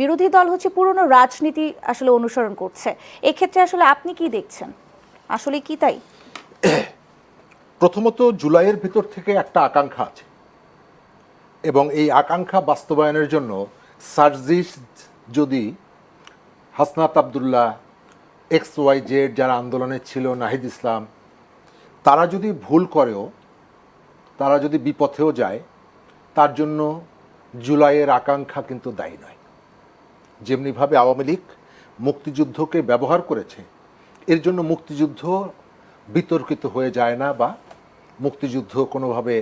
বিরোধী দল হচ্ছে পুরনো রাজনীতি আসলে অনুসরণ করছে, এক্ষেত্রে আসলে আপনি কি দেখছেন, আসলে কি তাই? প্রথমত জুলাইয়ের ভিতর থেকে একটা আকাঙ্ক্ষা আছে, এবং এই আকাঙ্ক্ষা বাস্তবায়নের জন্য সার্জিস যদি হাসনাত আবদুল্লাহ, XYZ যারা আন্দোলনে ছিল, নাহিদ ইসলাম, তারা যদি ভুল করেও, তারা যদি বিপথেও যায়, তার জন্য জুলাইয়ের আকাঙ্ক্ষা কিন্তু দায়ী নয়। যেমনিভাবে আওয়ামী লীগ মুক্তিযুদ্ধকে ব্যবহার করেছে, এর জন্য মুক্তিযুদ্ধ বিতর্কিত হয়ে যায় না বা মুক্তিযুদ্ধ কোনোভাবে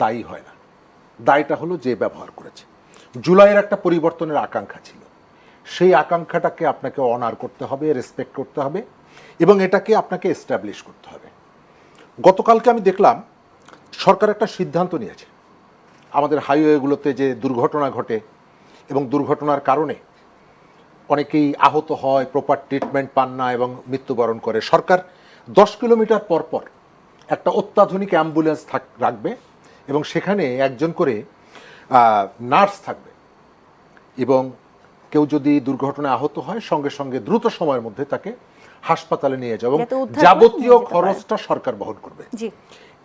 দায়ী হয় না। দায়টা হলো যে ব্যবহার করেছে। জুলাইয়ের একটা পরিবর্তনের আকাঙ্ক্ষা ছিল, সেই আকাঙ্ক্ষাটাকে আপনাকে অনার করতে হবে, রেসপেক্ট করতে হবে, এবং এটাকে আপনাকে এস্টাবলিশ করতে হবে। গতকালকে আমি দেখলাম সরকার একটা সিদ্ধান্ত নিয়েছে, আমাদের হাইওয়েগুলোতে যে দুর্ঘটনা ঘটে এবং দুর্ঘটনার কারণে অনেকেই আহত হয়, প্রপার ট্রিটমেন্ট পান না এবং মৃত্যুবরণ করে, সরকার 10 কিলোমিটার পর পর একটা অত্যাধুনিক অ্যাম্বুলেন্স রাখবে এবং সেখানে একজন করে নার্স থাকবে, এবং কেউ যদি দুর্ঘটনায় আহত হয় সঙ্গে সঙ্গে দ্রুত সময়ের মধ্যে তাকে হাসপাতালে নিয়ে যাবে এবং যাবতীয় খরচটা সরকার বহন করবে।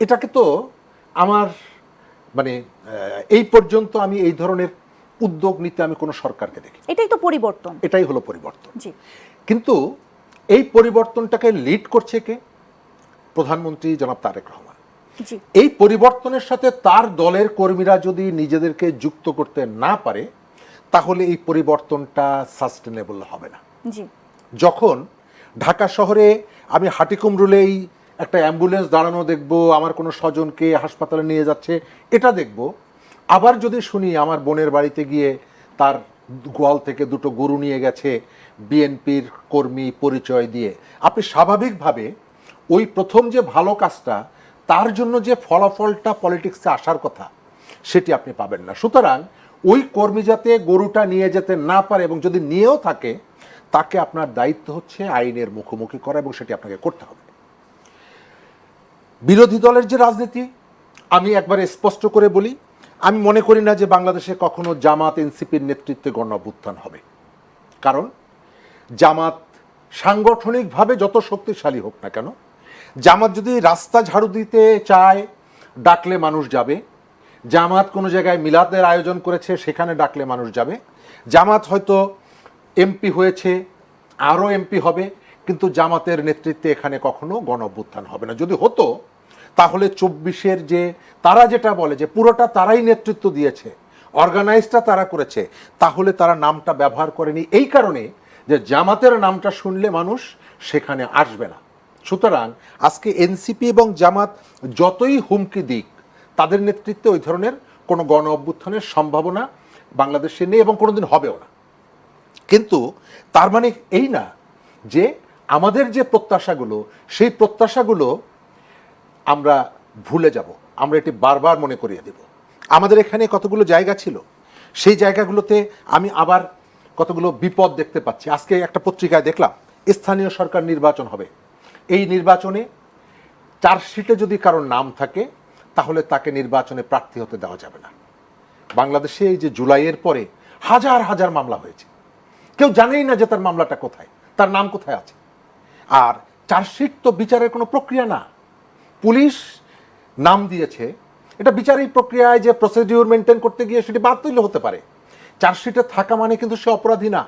এটাকে তো আমার মানে এই পর্যন্ত আমি এই ধরনের উদ্যোগ নিতে আমি কোনো সরকারকে দেখি। এটাই তো পরিবর্তন, এটাই হলো পরিবর্তন। কিন্তু এই পরিবর্তনটাকে লিড করছে কে? প্রধানমন্ত্রী জনাব তারেক রহমান। এই পরিবর্তনের সাথে তার দলের কর্মীরা যদি নিজেদেরকে যুক্ত করতে না পারে, তাহলে এই পরিবর্তনটা সাস্টেনেবল হবে না। যখন ঢাকা শহরে আমি হাটিকুমরুলেই একটা অ্যাম্বুলেন্স দাঁড়ানো দেখব, আমার কোনো স্বজনকে হাসপাতালে নিয়ে যাচ্ছে এটা দেখব, আবার যদি শুনি আমার বোনের বাড়িতে গিয়ে তার গোয়াল থেকে 2টো গরু নিয়ে গেছে বিএনপির কর্মী পরিচয় দিয়ে, আপনি স্বাভাবিকভাবে ওই প্রথম যে ভালো কাজটা, তার জন্য যে ফলাফলটা পলিটিক্সে আসার কথা, সেটি আপনি পাবেন না। সুতরাং ওই কর্মী যাতে গরুটা নিয়ে যেতে না পারে, এবং যদি নিয়েও থাকে তাকে আপনার দায়িত্ব হচ্ছে আইনের মুখোমুখি করা, এবং সেটি আপনাকে করতে হবে। বিরোধী দলের যে রাজনীতি, আমি একবারে স্পষ্ট করে বলি, আমি মনে করি না যে বাংলাদেশে কখনো জামাত এনসিপির নেতৃত্বে গণ অভ্যুত্থান হবে। কারণ জামাত সাংগঠনিকভাবে যত শক্তিশালী হোক না কেন, জামাত যদি রাস্তা ঝাড়ু দিতে চায়, ডাকলে মানুষ যাবে। জামাত কোনো জায়গায় মিলাদের আয়োজন করেছে, সেখানে ডাকলে মানুষ যাবে। জামাত হয়তো এমপি হয়েছে, আরও এমপি হবে, কিন্তু জামাতের নেতৃত্বে এখানে কখনো গণ অভ্যুত্থান হবে না। যদি হতো তাহলে 24-এর যে তারা যেটা বলে যে পুরোটা তারাই নেতৃত্ব দিয়েছে, অর্গানাইজটা তারা করেছে, তাহলে তারা নামটা ব্যবহার করেনি এই কারণে যে জামাতের নামটা শুনলে মানুষ সেখানে আসবে না। সুতরাং আজকে এনসিপি এবং জামাত যতই হুমকি দিক, তাদের নেতৃত্বে ওই ধরনের কোনো গণ অভ্যুত্থানের সম্ভাবনা বাংলাদেশে নেই এবং কোনোদিন হবেও না। কিন্তু তার মানে এই না যে আমাদের যে প্রত্যাশাগুলো, সেই প্রত্যাশাগুলো আমরা ভুলে যাব, আমরা এটি বারবার মনে করিয়ে দেব। আমাদের এখানে কতগুলো জায়গা ছিল, সেই জায়গাগুলোতে আমি আবার কতগুলো বিপদ দেখতে পাচ্ছি। আজকে একটা পত্রিকায় দেখলাম স্থানীয় সরকার নির্বাচন হবে, এই নির্বাচনে চার্জশিটে যদি কারোর নাম থাকে তাহলে তাকে নির্বাচনে প্রার্থী হতে দেওয়া যাবে না। বাংলাদেশে এই যে জুলাইয়ের পরে হাজার হাজার মামলা হয়েছে, কেউ জানেই না যে তার মামলাটা কোথায়, তার নাম কোথায় আছে। আর চার্জশিট তো বিচারের কোনো প্রক্রিয়া না, পুলিশ নাম দিয়েছে, এটা বিচারিক প্রক্রিয়ায় যে প্রসিডিউর মেনটেন করতে গিয়ে সেটি বাতিল হতে পারে। চার্জশিটে থাকা মানে কিন্তু সে অপরাধী না।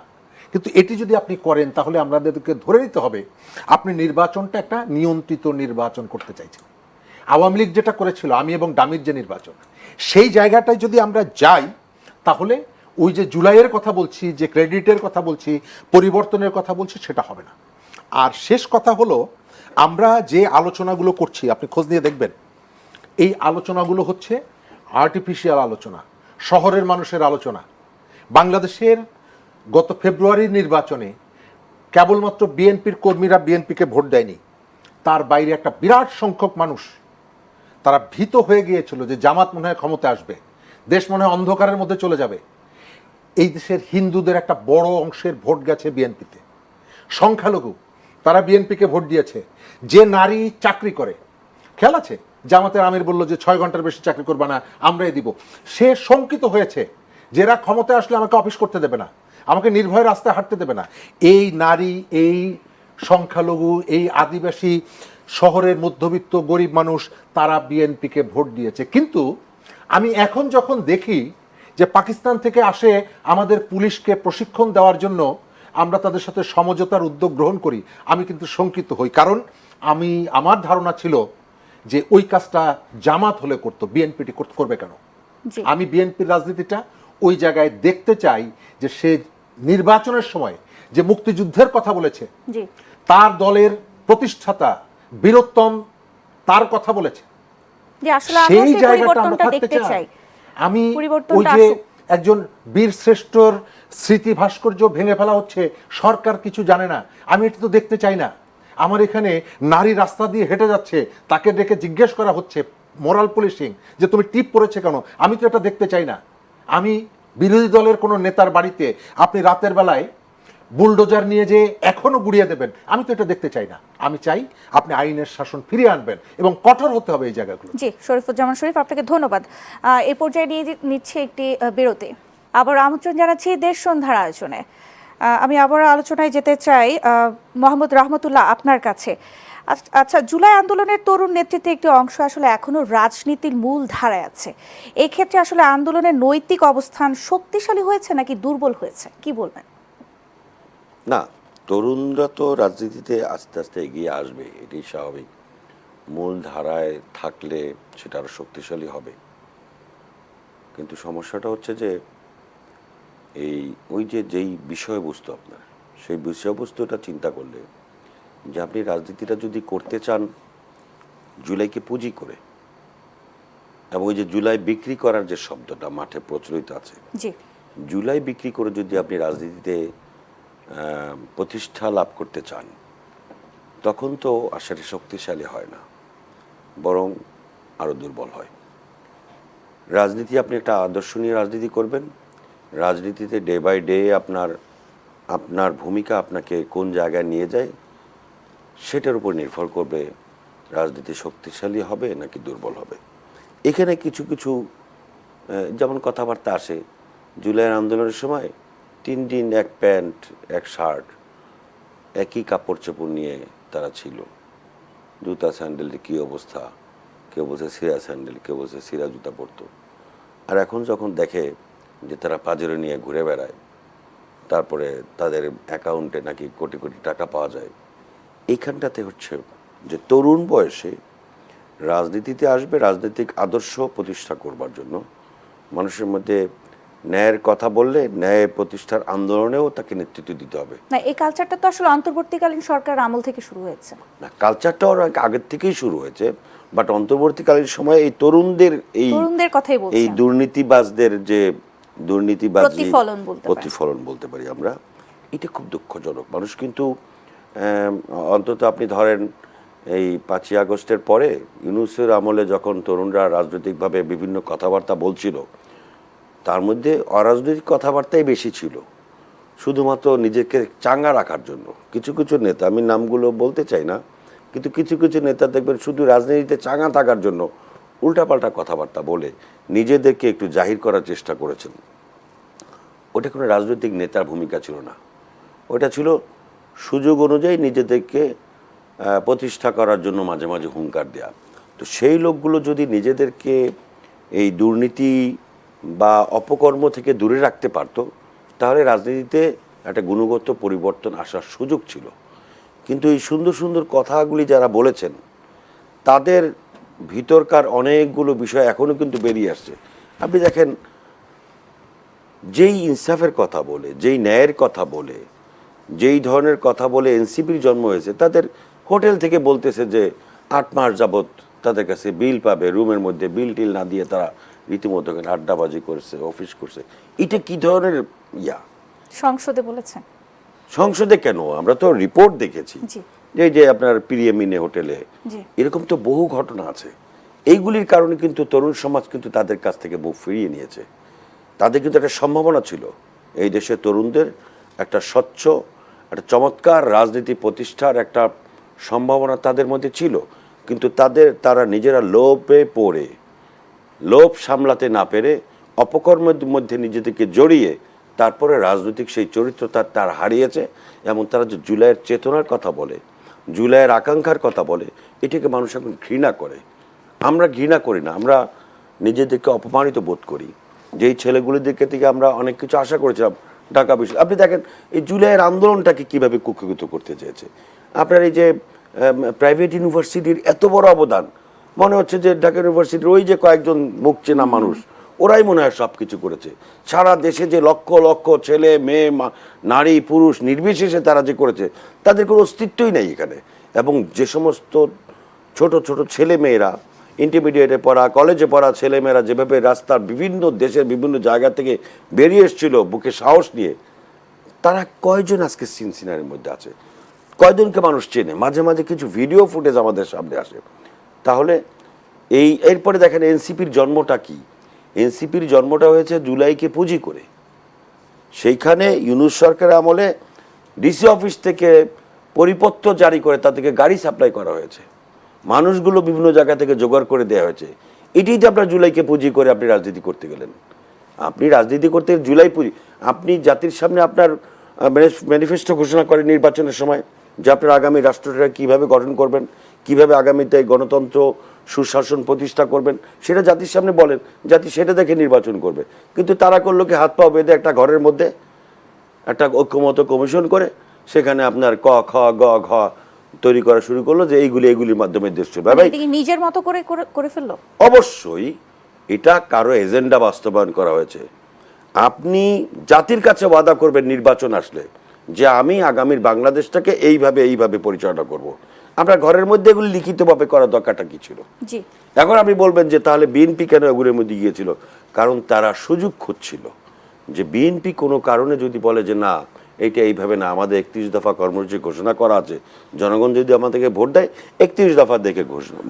কিন্তু এটি যদি আপনি করেন তাহলে আমাদেরকে ধরে নিতে হবে আপনি নির্বাচনটা একটা নিয়ন্ত্রিত নির্বাচন করতে চাইছেন। আওয়ামী লীগ যেটা করেছিল, আমি এবং ডামির যে নির্বাচন, সেই জায়গাটায় যদি আমরা যাই তাহলে ওই যে জুলাইয়ের কথা বলছি, যে ক্রেডিটের কথা বলছি, পরিবর্তনের কথা বলছি, সেটা হবে না। আর শেষ কথা হলো, আমরা যে আলোচনাগুলো করছি আপনি খোঁজ নিয়ে দেখবেন, এই আলোচনাগুলো হচ্ছে আর্টিফিশিয়াল আলোচনা, শহরের মানুষের আলোচনা। বাংলাদেশের গত ফেব্রুয়ারির নির্বাচনে কেবলমাত্র বিএনপির কর্মীরা বিএনপিকে ভোট দেয়নি, তার বাইরে একটা বিরাট সংখ্যক মানুষ তারা ভীত হয়ে গিয়েছিল যে জামাত মনে হয় ক্ষমতা আসবে, দেশ মনে হয় অন্ধকারের মধ্যে চলে যাবে। এই দেশের হিন্দুদের একটা বড় অংশের ভোট গেছে বিএনপিতে, সংখ্যালঘু, তারা বিএনপিকে ভোট দিয়েছে। যে নারী চাকরি করে, খেয়াল আছে, জামাতের আমির বলল যে 6 ঘন্টার বেশি চাকরি করবে না, আমরাই দিব। সে শঙ্কিত হয়েছে যে এরা ক্ষমতায় আসলে আমাকে অফিস করতে দেবে না, আমাকে নির্ভয় রাস্তায় হাঁটতে দেবে না। এই নারী, এই সংখ্যালঘু, এই আদিবাসী, শহরের মধ্যবিত্ত গরিব মানুষ, তারা বিএনপিকে ভোট দিয়েছে। কিন্তু আমি এখন যখন দেখি যে পাকিস্তান থেকে আসে আমাদের পুলিশকে প্রশিক্ষণ দেওয়ার জন্য, আমরা তাদের সাথে সমঝোতার উদ্যোগ গ্রহণ করি, আমি কিন্তু শঙ্কিত হই। কারণ আমার ধারণা ছিল যে ওই কাজটা জামাত হলে করতো, বিএনপিটি করবে কেন? আমি বিএনপির রাজনীতিটা ওই জায়গায় দেখতে চাই যে সে নির্বাচনের সময় যে মুক্তিযুদ্ধের কথা বলেছে, তার দলের প্রতিষ্ঠাতা বীরোত্তম তার কথা বলেছে, সেই জায়গাটা আমরা থাকতে চাই। আমি ওই যে একজন বীর শ্রেষ্ঠর স্মৃতি ভাস্কর্য ভেঙে ফেলা হচ্ছে, সরকার কিছু জানে না, আমি এটা তো দেখতে চাই না। আমার এখানে নারী রাস্তা দিয়ে হেঁটে যাচ্ছে, তাকে ডেকে জিজ্ঞেস করা হচ্ছে, মোরাল পুলিশিং, যে তুমি টিপ পড়েছে কেন, আমি তো এটা দেখতে চাই না। আমি বিরোধী দলের কোনো নেতার বাড়িতে আপনি রাতের বেলায় বুলডোজার নিয়ে যে এখনো গুড়িয়ে দেবেন, আমি তো এটা দেখতে চাই না। আমি চাই আপনি আইনের শাসন ফিরিয়ে আনবেন এবং কঠোর হতে হবে এই জায়গাগুলো। জি, শরীফুজ্জামান শরীফ, আপনাকে ধন্যবাদ। এই পর্যায়ে নিয়ে নিচ্ছে একটি বিরতি। আবার আমন্ত্রণ জানাচ্ছি দেশ সন্ধ্যার আয়োজনে। আমি আবার আলোচনায় যেতে চাই মোহাম্মদ রহমতুল্লাহ, আপনার কাছে। আচ্ছা, জুলাই আন্দোলনের তরুণ নেতৃত্বে একটি অংশ আসলে এখনো রাজনীতির মূল ধারায় আছে। এই ক্ষেত্রে আসলে আন্দোলনের নৈতিক অবস্থান শক্তিশালী হয়েছে নাকি দুর্বল হয়েছে, কি বলবেন? না, তরুণরা তো রাজনীতিতে আস্তে আস্তে এগিয়ে আসবে, এটি স্বাভাবিক। মূল ধারায় থাকলে সেটা আরো শক্তিশালী হবে। কিন্তু সমস্যাটা হচ্ছে যে যেই বিষয়বস্তু আপনার, সেই বিষয়বস্তুটা চিন্তা করলে যে আপনি রাজনীতিটা যদি করতে চান জুলাইকে পুঁজি করে, এবং ওই যে জুলাই বিক্রি করার যে শব্দটা মাঠে প্রচলিত আছে, জুলাই বিক্রি করে যদি আপনি রাজনীতিতে প্রতিষ্ঠা লাভ করতে চান, তখন তো আসলে শক্তিশালী হয় না, বরং আরো দুর্বল হয়। রাজনীতি, আপনি একটা আদর্শ নিয়ে রাজনীতি করবেন, রাজনীতিতে ডে বাই ডে আপনার ভূমিকা আপনাকে কোন জায়গায় নিয়ে যায় সেটার উপর নির্ভর করবে রাজনীতি শক্তিশালী হবে নাকি দুর্বল হবে। এখানে কিছু কিছু যেমন কথাবার্তা আসে, জুলাইয়ের আন্দোলনের সময় 3 দিন এক প্যান্ট এক শার্ট একই কাপড় চোপড় নিয়ে তারা ছিল, জুতা স্যান্ডেলের কী অবস্থা, কেউ বলছে সিরা স্যান্ডেল, কেউ বলছে সিরা জুতা পরতো। আর এখন যখন দেখে যে তারা পাজেরো নিয়ে ঘুরে বেড়ায়, তারপরে তাদের অ্যাকাউন্টে নাকি কোটি কোটি টাকা পাওয়া যায়, এইখানটাতে হচ্ছে যে তরুণ বয়সে রাজনীতিতে আসবে রাজনৈতিক আদর্শ প্রতিষ্ঠা করবার জন্য, মানুষের মধ্যে ন্যায়ের কথা বললে ন্যায় প্রতিষ্ঠার আন্দোলনেও তাকে নেতৃত্ব দিতে হবে। না, এই কালচারটা তো আসলে অন্তর্বর্তীকালীন সরকারের আমল থেকে শুরু হয়েছে। না, কালচারটাও অনেক আগের থেকেই শুরু হয়েছে, বাট অন্তর্বর্তীকালীন সময়ে এই তরুণদের কথাই বলছি এই দুর্নীতিবাজদের যে প্রতিফলন বলতে পারি আমরা, এটা খুব দুঃখজনক। মানুষ কিন্তু অন্তত আপনি ধরেন এই 5ই আগস্টের পরে ইউনূসের আমলে যখন তরুণরা রাজনৈতিকভাবে বিভিন্ন কথাবার্তা বলছিল, তার মধ্যে অরাজনৈতিক কথাবার্তাই বেশি ছিল, শুধুমাত্র নিজেকে চাঙ্গা রাখার জন্য। কিছু কিছু নেতা, আমি নামগুলো বলতে চাই না, কিন্তু কিছু কিছু নেতা দেখবেন শুধু রাজনীতিতে চাঙ্গা থাকার জন্য উল্টাপাল্টা কথাবার্তা বলে নিজেদেরকে একটু জাহির করার চেষ্টা করেছেন। ওটা কোনো রাজনৈতিক নেতার ভূমিকা ছিল না, ওটা ছিল সুযোগ অনুযায়ী নিজেদেরকে প্রতিষ্ঠা করার জন্য মাঝে মাঝে হুঙ্কার দেয়া। তো সেই লোকগুলো যদি নিজেদেরকে এই দুর্নীতি বা অপকর্ম থেকে দূরে রাখতে পারত, তাহলে রাজনীতিতে একটা গুণগত পরিবর্তন আসার সুযোগ ছিল। কিন্তু এই সুন্দর সুন্দর কথাগুলি যারা বলেছেন, তাদের ভিতরকার অনেকগুলো বিষয় এখনও কিন্তু বেরিয়ে আসছে। আপনি দেখেন, যেই ইনসাফের কথা বলে, যেই ন্যায়ের কথা বলে, যেই ধরনের কথা বলে এনসিপির জন্ম হয়েছে, তাদের হোটেল থেকে বলতেছে যে 8 মাস যাবৎ তাদের কাছে বিল পাবে, রুমের মধ্যে বিল টিল না দিয়ে তারা রীতিমতো আড্ডাবাজি করছে, অফিস করছে। এটা কি ধরনের সংসদে বলেছেন? সংসদে কেন, আমরা তো রিপোর্ট দেখেছি যে আপনার পিরিয়ামিনে হোটেলে এরকম তো বহু ঘটনা আছে। এইগুলির কারণে কিন্তু তরুণ সমাজ কিন্তু তাদের কাছ থেকে মুখ ফিরিয়ে নিয়েছে। তাদের কিন্তু একটা সম্ভাবনা ছিল এই দেশের তরুণদের একটা স্বচ্ছ, একটা চমৎকার রাজনীতি প্রতিষ্ঠার একটা সম্ভাবনা তাদের মধ্যে ছিল। কিন্তু তারা নিজেরা লোভে পড়ে, লোভ সামলাতে না পেরে অপকর্মের মধ্যে নিজেদেরকে জড়িয়ে তারপরে রাজনৈতিক সেই চরিত্র তার হারিয়েছে। এবং তারা যে জুলাইয়ের চেতনার কথা বলে, জুলাইয়ের আকাঙ্ক্ষার কথা বলে, এটাকে মানুষ এখন ঘৃণা করে। আমরা ঘৃণা করি না, আমরা নিজেদেরকে অপমানিত বোধ করি। যেই ছেলেগুলির দিকে থেকে আমরা অনেক কিছু আশা করেছিলাম ঢাকা বিশ্ব, আপনি দেখেন এই জুলাইয়ের আন্দোলনটাকে কীভাবে কুক্ষিগত করতে চেয়েছে। আপনার এই যে প্রাইভেট ইউনিভার্সিটির এত বড় অবদান, মনে হচ্ছে যে ঢাকা ইউনিভার্সিটির ওই যে কয়েকজন মুখ চেনা মানুষ, ওরাই মনে হয় সব কিছু করেছে। সারা দেশে যে লক্ষ লক্ষ ছেলে মেয়ে, নারী পুরুষ নির্বিশেষে তারা যে করেছে, তাদের কোনো অস্তিত্বই নেই এখানে। এবং যে সমস্ত ছোট ছোট ছেলে মেয়েরা, ইন্টারমিডিয়েটে পড়া, কলেজে পড়া ছেলেমেয়েরা যেভাবে রাস্তার বিভিন্ন দেশের বিভিন্ন জায়গা থেকে বেরিয়ে এসেছিল বুকে সাহস নিয়ে, তারা কয়জন আজকে সিনসিনারির মধ্যে আছে, কয়জনকে মানুষ চেনে? মাঝে মাঝে কিছু ভিডিও ফুটেজ আমাদের সামনে আসে। তাহলে এরপরে দেখেন এনসিপির জন্মটা কি? এনসিপির জন্মটা হয়েছে জুলাইকে পুঁজি করে। সেইখানে ইউনূস সরকারের আমলে ডিসি অফিস থেকে পরিপত্র জারি করে তাদেরকে গাড়ি সাপ্লাই করা হয়েছে, মানুষগুলো বিভিন্ন জায়গা থেকে জোগাড় করে দেওয়া হয়েছে। এটাই তো আপনার জুলাইকে পুঁজি করে আপনি রাজনীতি করতে গেলেন। আপনি রাজনীতি করতে জুলাই পুঁজি, আপনি জাতির সামনে আপনার ম্যানিফেস্টো ঘোষণা করেন নির্বাচনের সময় যে আপনার আগামী রাষ্ট্রটা কীভাবে গঠন করবেন, কিভাবে আগামীতে গণতন্ত্র সুশাসন প্রতিষ্ঠা করবেন, সেটা জাতির সামনে বলেন, জাতি সেটা দেখে নির্বাচন করবে। কিন্তু তারা করলো কি, হাত পা বেঁধে একটা ঘরের মধ্যে একটা ঐক্যমত কমিশন করে সেখানে আপনার ক খ গ ঘ তৈরি করা শুরু করলো যে এইগুলির মাধ্যমে দেশ চলবে। নিজের মতো করে ফেললো। অবশ্যই এটা কারো এজেন্ডা বাস্তবায়ন করা হয়েছে। আপনি জাতির কাছে ওয়াদা করবেন নির্বাচন আসলে যে আমি আগামীর বাংলাদেশটাকে এইভাবে পরিচালনা করব। আপনার ঘরের মধ্যে এগুলি লিখিতভাবে করার দরকারটা কি ছিল? এখন আপনি বলবেন যে তাহলে বিএনপি কেন এগুলোর মধ্যে গিয়েছিল? কারণ তারা সুযোগ খুঁজছিল যে বিএনপি কোনো কারণে যদি বলে যে না, এইটা এইভাবে না, আমাদের 31 দফা কর্মসূচি ঘোষণা করা আছে, জনগণ যদি আমাদেরকে ভোট দেয় 31 দফা দেখে ঘোষণা।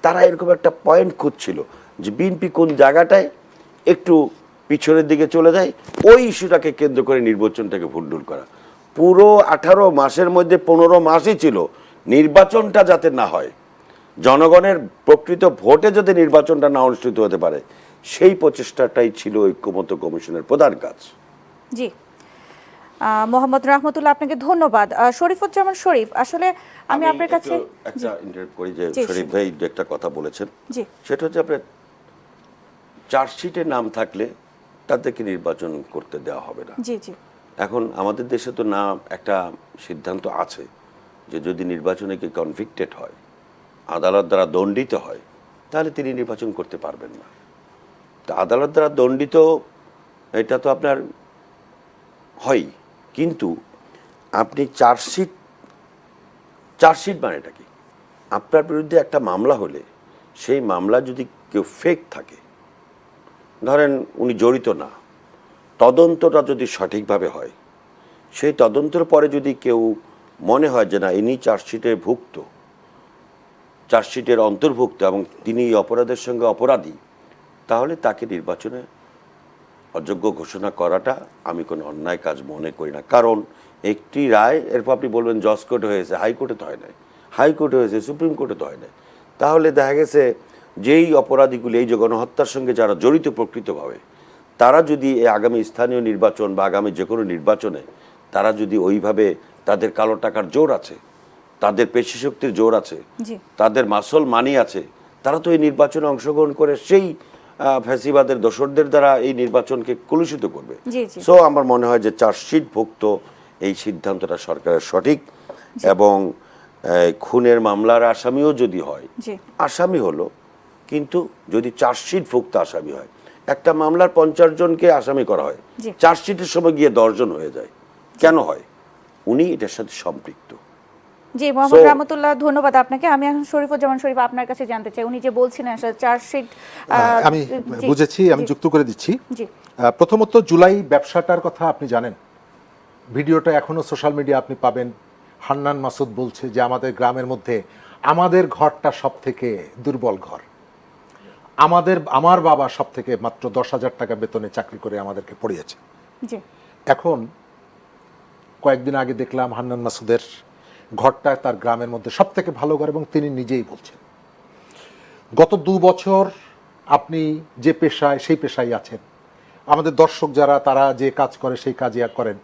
তারা এরকম একটা পয়েন্ট খুঁজছিল যে বিএনপি কোন জায়গাটায় একটু পিছনের দিকে চলে যায়, ওই ইস্যুটাকে কেন্দ্র করে নির্বাচনটাকে ভুলডুল করা। পুরো 18 মাসের মধ্যে 15 মাসই ছিল নির্বাচনটা যাতে না হয়, জনগণের প্রকৃত ভোটে যাতে নির্বাচনটা না অনুষ্ঠিত হতে পারে, সেই প্রচেষ্টাটাই ছিল ঐক্যমত্য কমিশনের প্রধান কাজ। জি, মোহাম্মদ রহমতুল্লাহ, আপনাকে ধন্যবাদ। শরীফুজ্জামান শরীফ, আসলে আমি আপনার কাছে একটা ইন্টারেক্ট করি যে শরীফ ভাই একটা কথা বলেছেন, সেটা হচ্ছে আপনার চার্জশিটে নাম থাকলে তাদেরকে নির্বাচন করতে দেওয়া হবে না। এখন আমাদের দেশে তো না একটা সিদ্ধান্ত আছে যে যদি নির্বাচনে কি কনভিক্টেড হয়, আদালত দ্বারা দণ্ডিত হয়, তাহলে তিনি নির্বাচন করতে পারবেন না। তো আদালত দ্বারা দণ্ডিত এটা তো আপনার হয়, কিন্তু আপনি চার্জশিট মানেটা কি? আপনার বিরুদ্ধে একটা মামলা হলে সেই মামলা যদি কেউ ফেক থাকে, ধরেন উনি জড়িত না, তদন্তটা যদি সঠিকভাবে হয়, সেই তদন্তের পরে যদি কেউ মনে হয় যে না ইনি চার্জশিটের অন্তর্ভুক্ত এবং তিনি এই অপরাধের সঙ্গে অপরাধী, তাহলে তাকে নির্বাচনে অযোগ্য ঘোষণা করাটা আমি কোনো অন্যায় কাজ মনে করি না। কারণ একটি রায়, এরপর আপনি বলবেন জজ কোর্টে হয়েছে, হাইকোর্টে তো হয় নাই, হাইকোর্টে হয়েছে, সুপ্রিম কোর্টে তো হয় নাই, তাহলে দেখা গেছে যেই অপরাধীগুলি, এই যে গণহত্যার সঙ্গে যারা জড়িত প্রকৃতভাবে, তারা যদি এই আগামী স্থানীয় নির্বাচন বা আগামী যে কোনো নির্বাচনে তারা যদি ওইভাবে, তাদের কালো টাকার জোর আছে, তাদের পেশি শক্তির জোর আছে, তাদের মাসল মানি আছে, তারা তো এই নির্বাচনে অংশগ্রহণ করে সেই ফ্যাসিবাদের দোসরদের দ্বারা এই নির্বাচনকে কলুষিত করবে। সো আমার মনে হয় যে চার্জশিট ভুক্ত এই সিদ্ধান্তটা সরকারের সঠিক, এবং খুনের মামলার আসামিও যদি হয়, আসামি হলো, কিন্তু যদি চার্জশিট ভুক্ত আসামি হয়, একটা মামলার 50 জনকে আসামি করা হয়, চার্জশিটের সময় গিয়ে 10 জন হয়ে যায়, কেন হয়? উনি এটার সাথে সম্পৃক্ত। জি, মোহাম্মদ রহমতুল্লাহ, ধন্যবাদ আপনাকে। আমি এখন শরীফুজ্জামান শরীফ আপনার কাছে জানতে চাই, উনি যে বলছিলেন আসলে চার্জশিট, আমি বুঝেছি, আমি যুক্ত করে দিচ্ছি। প্রথমত জুলাই ব্যবসাটার কথা আপনি জানেন, ভিডিওটা এখনো সোশ্যাল মিডিয়া আপনি পাবেন। হান্নান মাসুদ বলছে যে আমাদের গ্রামের মধ্যে আমাদের ঘরটা সব থেকে দুর্বল ঘর, আমার বাবা সব থেকে মাত্র 10,000 টাকা বেতনে চাকরি করে আমাদেরকে পড়িয়েছে। এখন কয়েকদিন আগে দেখলাম হান্নান মাসুদের ঘরটা তার গ্রামের মধ্যে সব থেকে ভালো ঘর, এবং তিনি নিজেই বলছেন গত 2 বছর আপনি যে পেশায় সেই পেশায় আছেন, আমাদের দর্শক যারা তারা যে কাজ করে সেই কাজই করেন,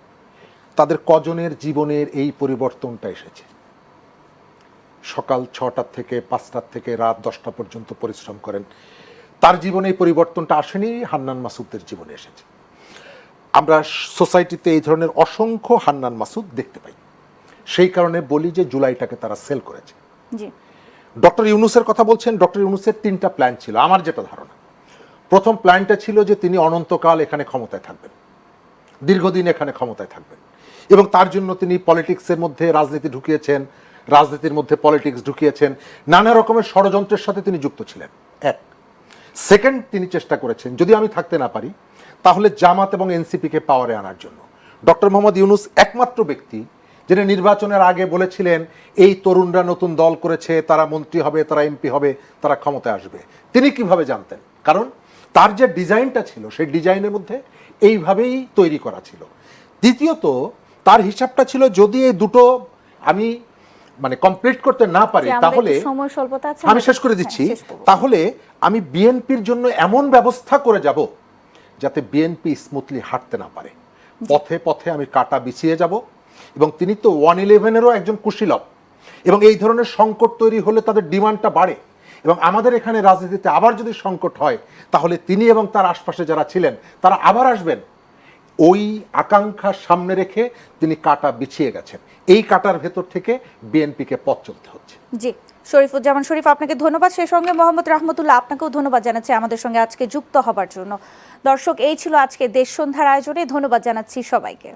তাদের কজনের জীবনের এই পরিবর্তনটা এসেছে? সকাল 6টা থেকে 5টা থেকে রাত 10টা পর্যন্ত পরিশ্রম করেন, তার জীবনে এই পরিবর্তনটা আসেনি, হান্নান মাসুদের জীবনে এসেছে। আমরা সোসাইটিতে এই ধরনের অসংখ্য হান্নান মাসুদ দেখতে পাই, সেই কারণে বলি যে জুলাইটাকে তারা সেল করেছে। ডক্টর ইউনূসের কথা বলছেন, ডক্টর ইউনূসের 3টা প্ল্যান ছিল আমার যেটা ধারণা। প্রথম প্ল্যানটা ছিল যে তিনি অনন্তকাল এখানে ক্ষমতায় থাকবেন, দীর্ঘদিন এখানে ক্ষমতায় থাকবেন, এবং তার জন্য তিনি পলিটিক্সের মধ্যে রাজনীতি ঢুকিয়েছেন, রাজনীতির মধ্যে পলিটিক্স ঢুকিয়েছেন, নানা রকমের ষড়যন্ত্রের সাথে তিনি যুক্ত ছিলেন। এক, সেকেন্ড, তিনি চেষ্টা করেছেন যদি আমি থাকতে না পারি তাহলে জামাত এবং এনসিপিকে পাওয়ারে আনার জন্য। ডক্টর মোহাম্মদ ইউনূস একমাত্র ব্যক্তি যিনি নির্বাচনের আগে বলেছিলেন এই তরুণরা নতুন দল করেছে, তারা মন্ত্রী হবে, তারা এমপি হবে, তারা ক্ষমতায় আসবে। তিনি কিভাবে জানতেন? কারণ তার যে ডিজাইনটা ছিল সেই ডিজাইনের মধ্যে এইভাবেই তৈরি করা ছিল। দ্বিতীয়ত, তার হিসাবটা ছিল যদি এই দুটো আমি কমপ্লিট করতে না পারি তাহলে, আমি শেষ করে দিচ্ছি, তাহলে আমি বিএনপির জন্য এমন ব্যবস্থা করে যাব যাতে বিএনপি স্মুথলি হাঁটতে না পারে, পথে পথে আমি কাটা বিছিয়ে যাব। এবং তিনি তো 111-এরও একজন কুশীলব, এবং এই ধরনের সংকট তৈরি হলে তাদের ডিমান্ডটা বাড়ে, এবং আমাদের এখানে রাজনীতিতে আবার যদি সংকট হয় তাহলে তিনি এবং তার আশপাশে যারা ছিলেন তারা আবার আসবেন। ওই আকাঙ্ক্ষা সামনে রেখে তিনি কাটা বিছিয়ে গেছেন, এই কাটার ভেতর থেকে বিএনপিকে পথ চলতে হচ্ছে। জি, শরীফুজ্জামান শরীফ, আপনাকে ধন্যবাদ। সেই সঙ্গে মোহাম্মদ রহমতুল্লাহ, আপনাকেও ধন্যবাদ জানাচ্ছি আমাদের সঙ্গে আজকে যুক্ত হবার জন্য। দর্শক, এই ছিল আজকে দেশ সন্ধ্যার আয়োজনে, ধন্যবাদ জানাচ্ছি সবাইকে।